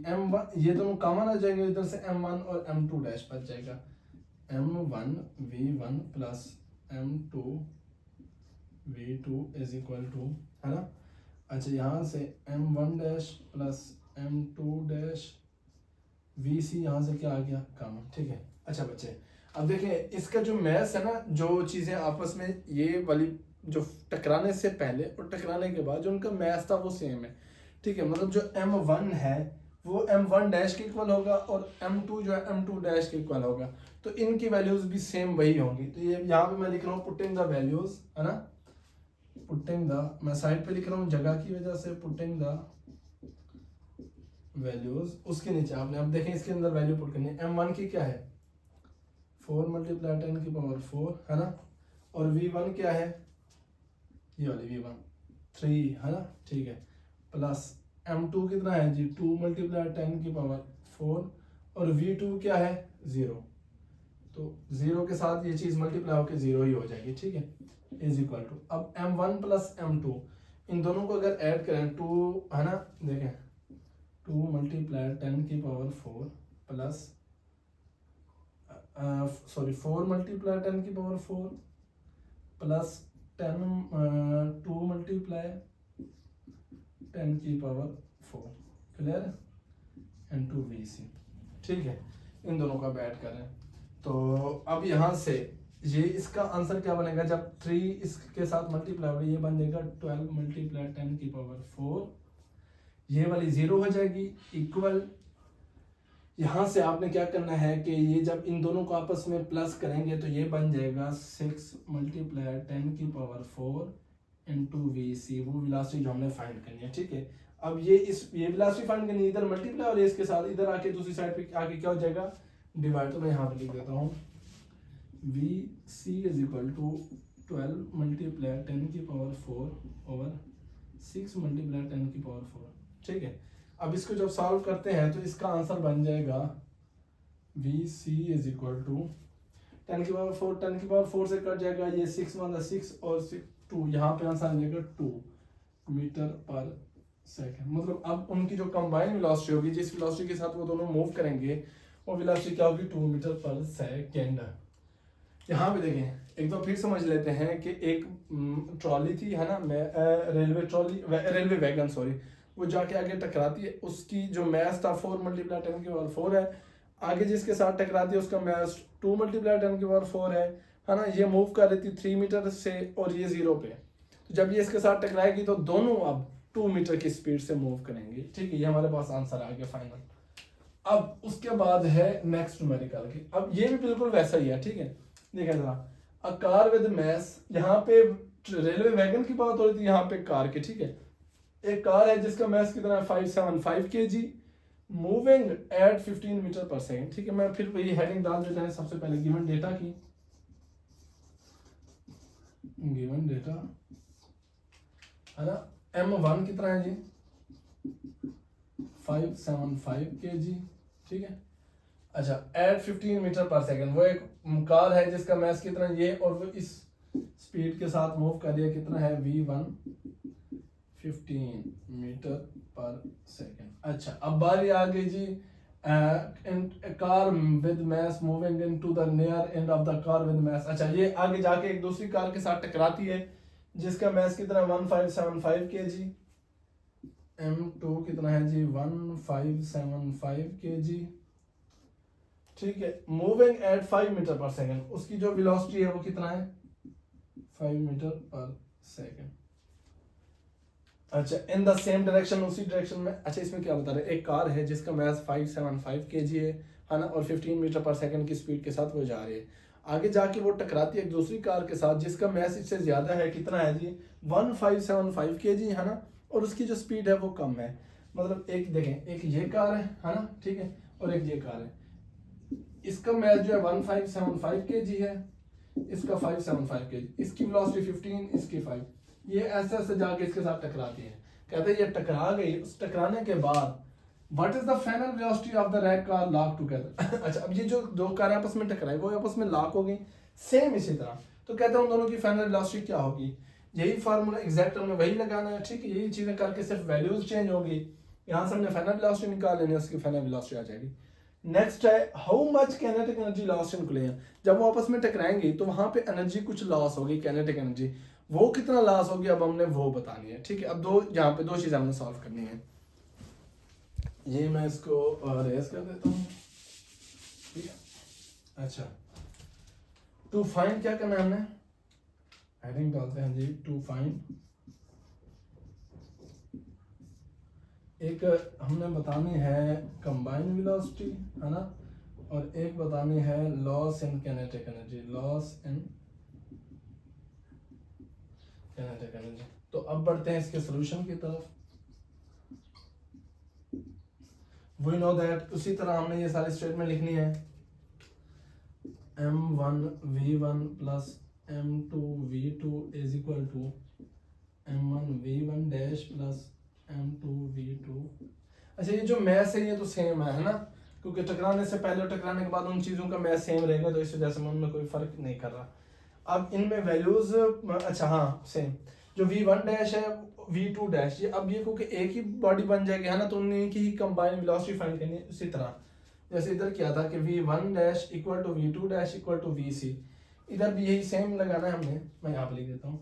M1, ये दोनों कॉमन आ जाएंगे, इधर से M1 और M2 डैश बच जाएगा, M1V1 plus M2V2 is equal to, है ना। अच्छा, यहाँ से M1 dash plus M2 dash VC, यहाँ से क्या आ गया, कॉमन, ठीक है। अच्छा बच्चे, अब देखें इसका जो मैस है ना, जो चीज़ें आपस में ये वाली जो टकराने से पहले और टकराने के बाद जो उनका मैस था वो सेम है, ठीक है। मतलब जो M1 है वो M1 डैश के इक्वल होगा और M2 जो है M2 डैश के इक्वल होगा, तो इनकी वैल्यूज भी सेम वही होंगी। तो ये यहाँ पे मैं लिख रहा हूँ पुटिंग द वैल्यूज, है ना, पुटिंग द, मैं साइड पे लिख रहा हूँ जगह की वजह से, पुटिंग द वैल्यूज, उसके नीचे आपने अब देखें इसके अंदर वैल्यू पुट करनी है। M1 की क्या है, 4 मल्टीप्लाई 10⁴, है ना, और V1 क्या है, ये वाली V1 3, है ना, ठीक है, प्लस m2 कितना है जी 2 मल्टीप्लाई 10 की पावर 4 और v2 क्या है 0, तो 0 के साथ ये चीज मल्टीप्लाई होकर 0 ही हो जाएगी, ठीक है, इज इक्वल टू अब m1 प्लस m2 इन दोनों को अगर ऐड करें 2 है ना, देखें 2 मल्टीप्लाई 10 की पावर 4 प्लस 4 मल्टीप्लाई 10 की पावर 4 प्लस 2 मल्टीप्लाई 10 की पावर 4, क्लियर, इनटू VC, ठीक है, इन दोनों का ऐड करें तो अब यहाँ से ये इसका आंसर क्या बनेगा, जब 3 इसके साथ मल्टीप्लाई होगी ये बन जाएगा 12 मल्टीप्लाई 10 की पावर 4, ये वाली 0 हो जाएगी, इक्वल यहाँ से आपने क्या करना है कि ये जब इन दोनों को आपस में प्लस करेंगे तो ये बन जाएगा 6 मल्टीप्लाई 10 की पावर 4 इंटू VC, वो वेलोसिटी जो हमने फाइंड करनी है, ठीक है। अब ये वेलोसिटी फाइंड करनी है, इधर मल्टीप्लाई और इसके साथ इधर आके दूसरी साइड पे आके क्या हो जाएगा डिवाइड, तो मैं यहाँ पे लिख देता हूँ VC is equal to 12 multiply 10 की पावर 4 ओवर 6 मल्टीप्लाई 10 की पावर 4, ठीक है। अब इसको जब सॉल्व करते हैं तो इसका आंसर बन जाएगा VC इज इक्वल टू 10 की पावर 4, 10 की पावर 4 से कट जाएगा ये 6 वन 6 और 2, यहाँ पे आंसर आ जाएगा 2 मीटर पर सेकंड। मतलब अब उनकी जो कंबाइंड वेलोसिटी होगी, जिस वेलोसिटी के साथ वो दोनों मूव करेंगे वो वेलोसिटी क्या होगी 2 मीटर पर सेकंड। यहाँ पे देखें एक तो फिर समझ लेते हैं कि एक ट्रॉली थी है ना, रेलवे वैगन सॉरी, वो जाके आगे टकराती है, उसकी जो मैस था 4 मल्टीप्लाई 10 की पावर 4 है, आगे जिसके साथ टकराती है उसका मैस 2 मल्टीप्लाई 10 की पावर 4 है ना, ये मूव कर रही थी 3 मीटर से और ये 0 पे, तो जब ये इसके साथ टकराएगी तो दोनों अब 2 मीटर की स्पीड से मूव करेंगे, ठीक है, ये हमारे पास आंसर आ गया फाइनल। अब उसके बाद है नेक्स्ट न्यूमेरिकल की, अब ये भी बिल्कुल वैसा ही है, ठीक है, देखिए जरा, अ कार विद मैस, यहाँ पे रेलवे वैगन की बात हो रही थी, यहाँ पे कार की, ठीक है, एक कार है जिसका मैस कितना है 575 kg, moving at 15 metre per second, ठीक है। मैं फिर वही हेडिंग डाल देता है सबसे पहले गिवन डेटा की, गिवन डेटा है ना, m1 कितना है जी 575 kg, ठीक है। अच्छा एट 15 मीटर पर सेकंड, वो एक कार है जिसका मैस कितना ये और वो इस स्पीड के साथ मूव कर रही है, कितना है v1 15 मीटर पर सेकंड। अच्छा अब बारी आ गई जी car with mass moving into the near end of the car with mass. अच्छा ये आगे जाके एक दूसरी कार के साथ टकराती है जिसका मैस कितना 1575 kg, m2 कितना है जी 1575 kg, ठीक है, moving at 5 metre per second, उसकी जो वेलोसिटी है वो कितना है 5 मीटर पर सेकंड। अच्छा इन द सेम डायरेक्शन, उसी डायरेक्शन में। अच्छा इसमें क्या बता रहे हैं, एक कार है जिसका मैस 575 kg है ना, और 15 मीटर पर सेकंड की स्पीड के साथ वो जा रही है, आगे जाके वो टकराती है एक दूसरी कार के साथ जिसका मैस इससे ज्यादा है, कितना है जी 1575 kg है ना, और उसकी जो स्पीड है वो कम है। मतलब एक देखें, एक ये कार है ना, ठीक है, और एक ये कार है, इसका मैस जो है 1575 kg है, इसका 575 kg, इसकी वेलोसिटी 15, इसकी 5, ये ऐसे ऐसे जाके इसके साथ टकराती है। कहते हैं ये टकरा गई, उस टकराने के बाद what is the final velocity of the rack car lock together. अच्छा अब ये जो दो कारें आपस में टकराई वो आपस में लॉक हो गई, सेम इसी तरह, तो कहते हैं उन दोनों की फाइनल वेलोसिटी क्या होगी, यही फार्मूला एग्जैक्ट हमने वही लगाना है, ठीक है, यही चीजें करके सिर्फ वैल्यूज चेंज होगी, यहाँ से हमने फाइनल वेलोसिटी निकाल लेनी है, उसकी फाइनल वेलोसिटी आ जाएगी। नेक्स्ट है how much kinetic energy lost in collision, जब वो आपस में टकराएंगे तो वहां पे एनर्जी कुछ लॉस होगी, काइनेटिक एनर्जी, वो कितना लॉस होगी अब हमने वो बतानी है, ठीक है। अब यहाँ पे दो चीजें हमने सॉल्व करनी है, ये मैं इसको रेस कर देता हूँ, ठीक है। अच्छा टू फाइंड क्या करना है, हमने हेडिंग डालते हैं जी टू फाइंड, एक हमने बतानी है कंबाइंड वेलोसिटी है ना, और एक बतानी है loss in kinetic energy, loss in kinetic energy. तो अब बढ़ते हैं इसके सॉल्यूशन की तरफ। वी नो दैट, उसी तरह हमने ये सारी स्टेटमेंट लिखनी है, m1 v1 plus m2 v2 is equal to m1 v1 dash plus m2 M2V2। अच्छा ये जो मैथ है ये तो सेम है ना, क्योंकि टकराने से पहले और टकराने के बाद उन चीज़ों का मैथ सेम रहेगा, तो इस वजह से मैं उनमें कोई फ़र्क नहीं कर रहा। अब इनमें वैल्यूज़, अच्छा हाँ सेम, जो V1 डैश है V2 डैश, ये अब ये क्योंकि एक ही बॉडी बन जाएगी है ना, तो उन्हीं की ही कंबाइन वेलोसिटी फाइंड करनी है। उसी तरह जैसे इधर किया था कि V1 dash equal to V2 dash equal to VC, इधर भी यही सेम लगाना है हमने। मैं यहाँ पर लिख देता हूँ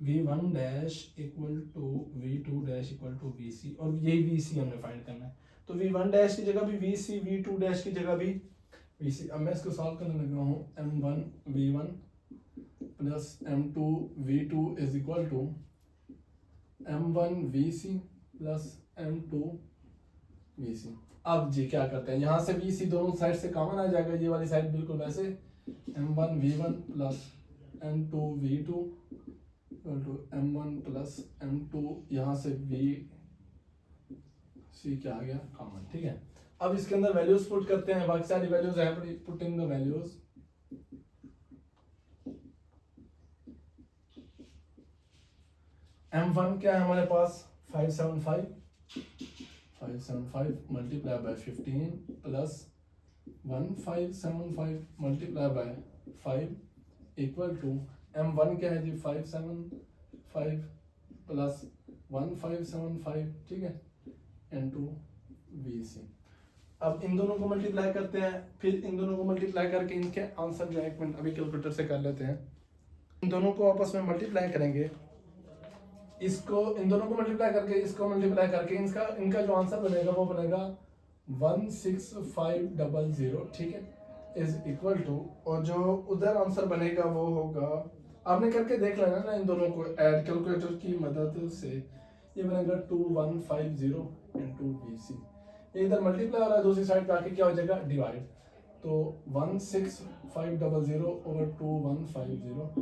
V1 dash equal to V2 dash equal to VC, और यही VC हमने फाइंड करना है। तो V1 डैश की जगह भी VC, V2 डैश की जगह भी VC। अब मैं इसको सॉल्व करने लगा हूँ। M1V1 plus M2V2 is equal to M1VC plus M2VC। अब जी क्या करते हैं, यहाँ से VC दोनों साइड से कॉमन आ जाएगा, ये वाली साइड बिल्कुल वैसे M1V1 plus M2V2 equal to M1 plus M2, यहाँ से VC क्या आ गया कॉमन। ठीक है, अब इसके अंदर वैल्यूज पुट करते हैं, बाकी सारी वैल्यूज है, पुटिंग द वैल्यूज। M1 क्या है हमारे पास 575 मल्टीप्लाई बाय 15 प्लस 1575 multiply by 5 equal to M1 क्या है जी 575 प्लस 1575, ठीक है, इनटू VC। अब इन दोनों को मल्टीप्लाई करते हैं, फिर इन दोनों को मल्टीप्लाई करके इनके आंसर जो है, एक मिनट अभी कैलकुलेटर से कर लेते हैं। इन दोनों को आपस में मल्टीप्लाई करेंगे, इसको इन दोनों को मल्टीप्लाई करके इसको मल्टीप्लाई करके इनका जो आंसर बनेगा वो बनेगा 16500, ठीक है, इज इक्वल टू, और जो उधर आंसर बनेगा वो होगा, आपने करके देख लेना ना इन दोनों को ऐड कैलकुलेटर की मदद से, ये बनेगा 2150 इंटू VC। ये इधर मल्टीप्लाई हो रहा है, दूसरी साइड पे आके क्या हो जाएगा डिवाइड, तो 16500 ओवर 2150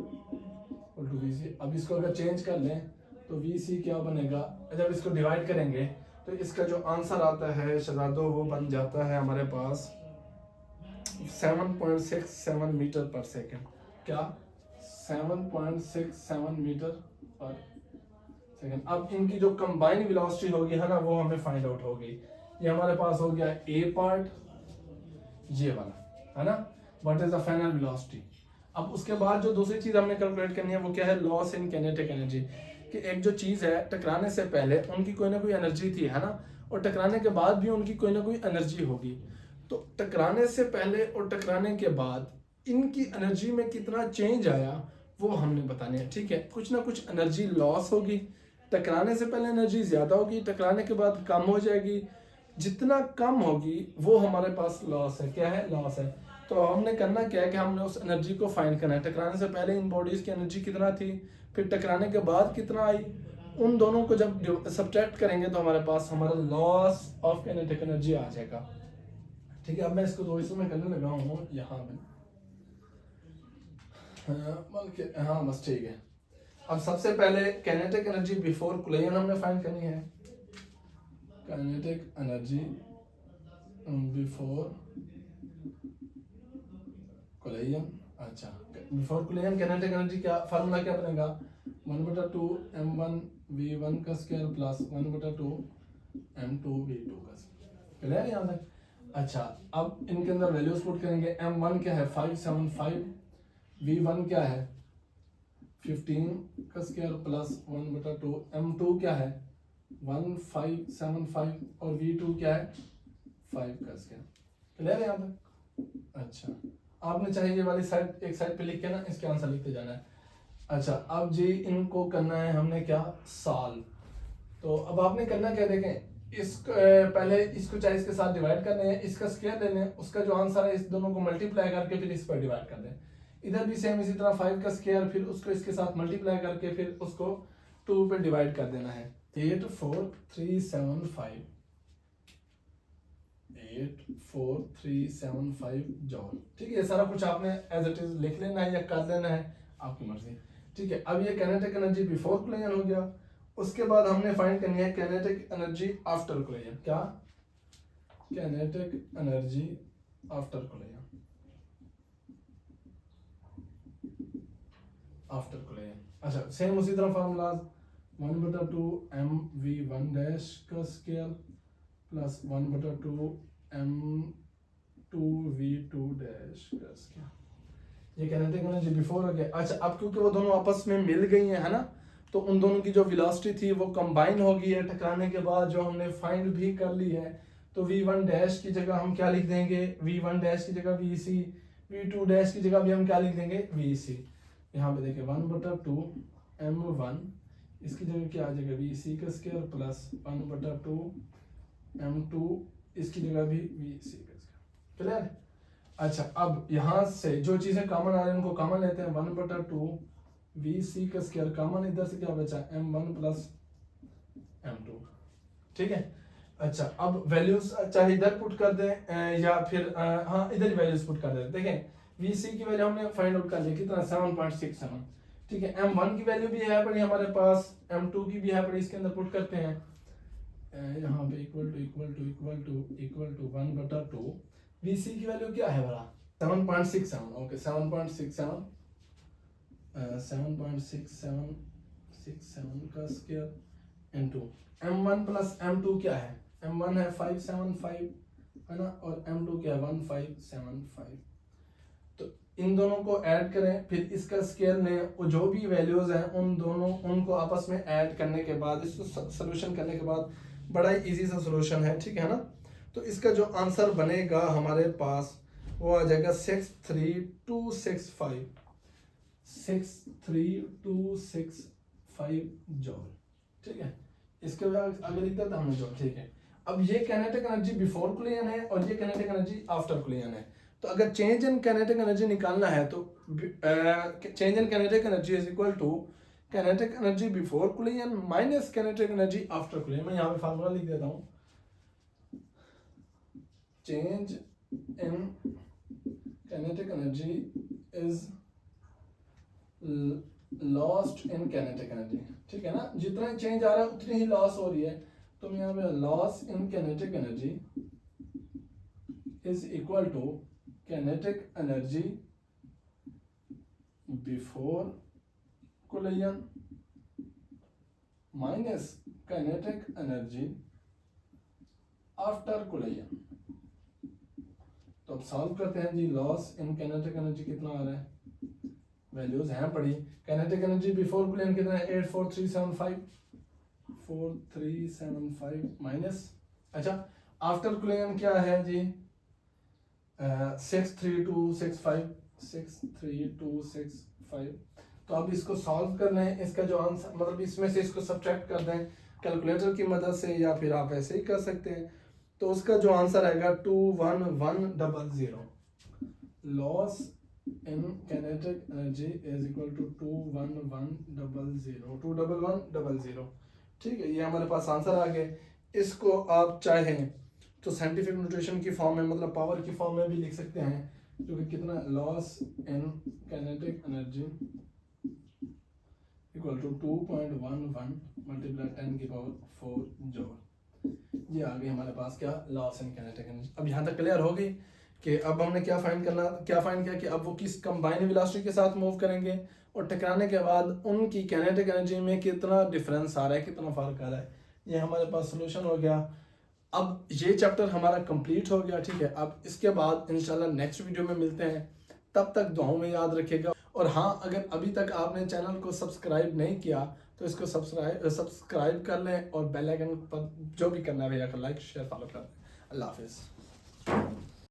टू VC। अब इसको अगर चेंज कर लें तो VC क्या बनेगा, जब इसको डिवाइड करेंगे तो इसका जो आंसर आता है शहजादों वो बन जाता है हमारे पास 7.67 मीटर पर सेकेंड। क्या 7.67 मीटर पर सेकेंड। अब इनकी जो कंबाइन वेलोसिटी होगी है ना, वो हमें फाइंड आउट होगी। ये हमारे पास हो गया ए पार्ट, ये वाला है ना, what is the final velocity. अब उसके बाद जो दूसरी चीज हमने कैलकुलेट करनी है वो क्या है, लॉस इन काइनेटिक एनर्जी, कि एक जो चीज है टकराने से पहले उनकी कोई ना कोई एनर्जी थी है ना, और टकराने के बाद भी उनकी कोई ना कोई एनर्जी होगी। तो टकराने से पहले और टकराने के बाद इनकी एनर्जी में कितना चेंज आया वो हमने बताने हैं, ठीक है। कुछ ना कुछ एनर्जी लॉस होगी, टकराने से पहले एनर्जी ज्यादा होगी, टकराने के बाद कम हो जाएगी, जितना कम होगी वो हमारे पास लॉस है। क्या है, लॉस है। तो हमने करना क्या है कि हमने उस एनर्जी को फाइंड करना है। टकराने से पहले इन बॉडीज की एनर्जी कितना थी, फिर टकराने के बाद कितना आई, उन दोनों को जब सब्ट्रैक्ट करेंगे तो हमारे पास हमारा लॉस ऑफ काइनेटिक एनर्जी आ जाएगा, ठीक है। अब मैं इसको दो हिस्सों में करने लगा हूँ यहाँ पे, हाँ बस ठीक है। अब सबसे पहले काइनेटिक एनर्जी बिफोर कोलिजन हमने फाइंड करनी है, काइनेटिक एनर्जी बिफोर कोलिजन। अच्छा, बिफोर कोलिजन काइनेटिक एनर्जी क्या फार्मूला क्या बनेगा, 1/2 M1V1 का स्क्वायर प्लस 1/2 M2V2 का स्क्वायर। क्लियर है यहाँ तक। अच्छा, अब इनके अंदर वैल्यूज पुट करेंगे। M1 क्या है 575, V1 क्या है 15 का स्क्वायर प्लस 1/2, M2 क्या है 1575 और V2 क्या है 5 का स्क्वायर। क्लियर है यहाँ तक। अच्छा, आपने चाहिए ये वाली साइड एक साइड पे लिख के ना इसके आंसर लिखते जाना है। अच्छा, अब जी इनको करना है हमने क्या सॉल्व। तो अब आपने करना क्या, देखें इसको पहले इसको चाहे इसके साथ डिवाइड करने हैं, इसका स्क्वायर लेने हैं, उसका जो आंसर है इस दोनों को मल्टीप्लाई करके फिर इस पर डिवाइड कर दें। इधर भी सेम इसी तरह 5 का स्क्वायर, फिर उसको इसके साथ मल्टीप्लाई करके फिर उसको 2 पे डिवाइड कर देना है। 84375 जॉल, ठीक है। सारा कुछ आपने एज इट इज लिख लेना है या कर लेना है, आपकी मर्जी, ठीक है। अब ये काइनेटिक एनर्जी बिफोर कोलिजन हो गया। उसके बाद हमने फाइंड करनी है काइनेटिक एनर्जी आफ्टर कोलिजन। क्या, kinetic energy after collision, after collision. अच्छा, सेम उसी तरह फार्मूलाज 1/2 mv1 डैश का स्केयर प्लस 1/2 m2v2 डैश का स्केयर। ये काइनेटिक एनर्जी बिफोर हो गया। अच्छा, अब क्योंकि वो दोनों आपस में मिल गई हैं, है ना, तो उन दोनों की जो वेलोसिटी थी वो कंबाइन हो गई है टकराने के बाद, जो हमने फाइंड भी कर ली है। तो v1 डैश की जगह हम क्या लिख देंगे, v1 डैश की जगह vc, v2 डैश की जगह भी हम क्या लिख देंगे, vc। यहाँ पे देखिए 1/2 m1, इसकी जगह क्या आ जाएगा, vc का स्क्वायर प्लस 1/2 m2, इसकी जगह भी vc का स्क्वायर। क्लियर? अच्छा, अब यहाँ से जो चीजें कॉमन आ रही हैं उनको कॉमन लेते हैं। 1/2 vc का स्क्वायर कॉमन, इधर से क्या बचा, m1 प्लस m2। ठीक है। अच्छा, अब वैल्यूज चाहे इधर पुट कर दें या फिर हाँ इधर ही वैल्यूज पुट कर दें। देखें vc की वैल्यू हमने फाइंड आउट कर ली, कितना, 7.67। ठीक है, m1 की वैल्यू भी है पड़ी हमारे पास, m2 की भी है पड़ी, इसके अंदर पुट करते हैं। यहाँ पे इक्वल टू 1/2 vc की वैल्यू क्या है बड़ा, 7.67। ओके 7.67 का square into m1 plus m2 क्या है, m1 है 575 है ना, और m2 क्या है 1575। तो इन दोनों को ऐड करें, फिर इसका स्क्वायर लें, और जो भी वैल्यूज हैं उन दोनों उनको आपस में ऐड करने के बाद, इसको सोल्यूशन करने के बाद बड़ा ही इजी सा सोल्यूशन है। ठीक है ना। तो इसका जो आंसर बनेगा हमारे पास वो आ जाएगा 63265 जॉल। ठीक है, इसके बाद आगे लिखता था हमने जॉल। ठीक है, अब ये काइनेटिक एनर्जी बिफोर कोलिजन है और ये काइनेटिक एनर्जी आफ्टर कोलिजन है। तो अगर चेंज इन काइनेटिक एनर्जी निकालना है तो change in kinetic energy is equal to kinetic energy before collision minus kinetic energy after collision. मैं यहाँ पे फार्मूला लिख देता हूँ, change in kinetic energy is lost in kinetic energy। ठीक है ना, जितना चेंज आ रहा है उतनी ही लॉस हो रही है। तो मैं यहाँ पे loss in kinetic energy is equal to kinetic energy before collision minus kinetic energy after collision। तो अब सॉल्व करते हैं जी। लॉस इन काइनेटिक एनर्जी कितना आ रहा है, वैल्यूज हैं पड़ी। काइनेटिक एनर्जी बिफोर कोलिजन कितना है, 84375 माइनस, अच्छा आफ्टर कोलिजन क्या है जी, 63265। तो अब इसको सॉल्व कर लें, इसका जो आंसर मतलब इसमें से इसको सब्ट्रैक्ट कर दें कैलकुलेटर की मदद से, या फिर आप ऐसे ही कर सकते हैं। तो उसका जो आंसर आएगा 21100। Loss in kinetic energy is equal to 21100। ठीक है, ये हमारे पास आंसर आ गए। इसको आप चाहें तो साइंटिफिक नोटेशन की फॉर्म में, मतलब पावर की फॉर्म में भी लिख सकते हैं, जो कि कितना, loss in kinetic energy equal to 2.11 multiply 10⁴ joule. ये आ गई हमारे पास क्या, लॉस इन काइनेटिक एनर्जी। अब यहाँ तक क्लियर हो गई कि अब हमने क्या फाइंड किया कि अब वो किस कंबाइन वेलोसिटी के साथ मूव करेंगे और टकराने के बाद उनकी काइनेटिक एनर्जी में कितना डिफरेंस आ रहा है, कितना फर्क आ रहा है। ये हमारे पास सोल्यूशन हो गया। अब ये चैप्टर हमारा कंप्लीट हो गया। ठीक है, अब इसके बाद इंशाल्लाह नेक्स्ट वीडियो में मिलते हैं। तब तक दुआओं में याद रखिएगा। और हाँ, अगर अभी तक आपने चैनल को सब्सक्राइब नहीं किया तो इसको सब्सक्राइब कर लें और बेल आइकन पर जो भी करना है भैया लाइक शेयर फॉलो कर लें। अल्लाह हाफिज़।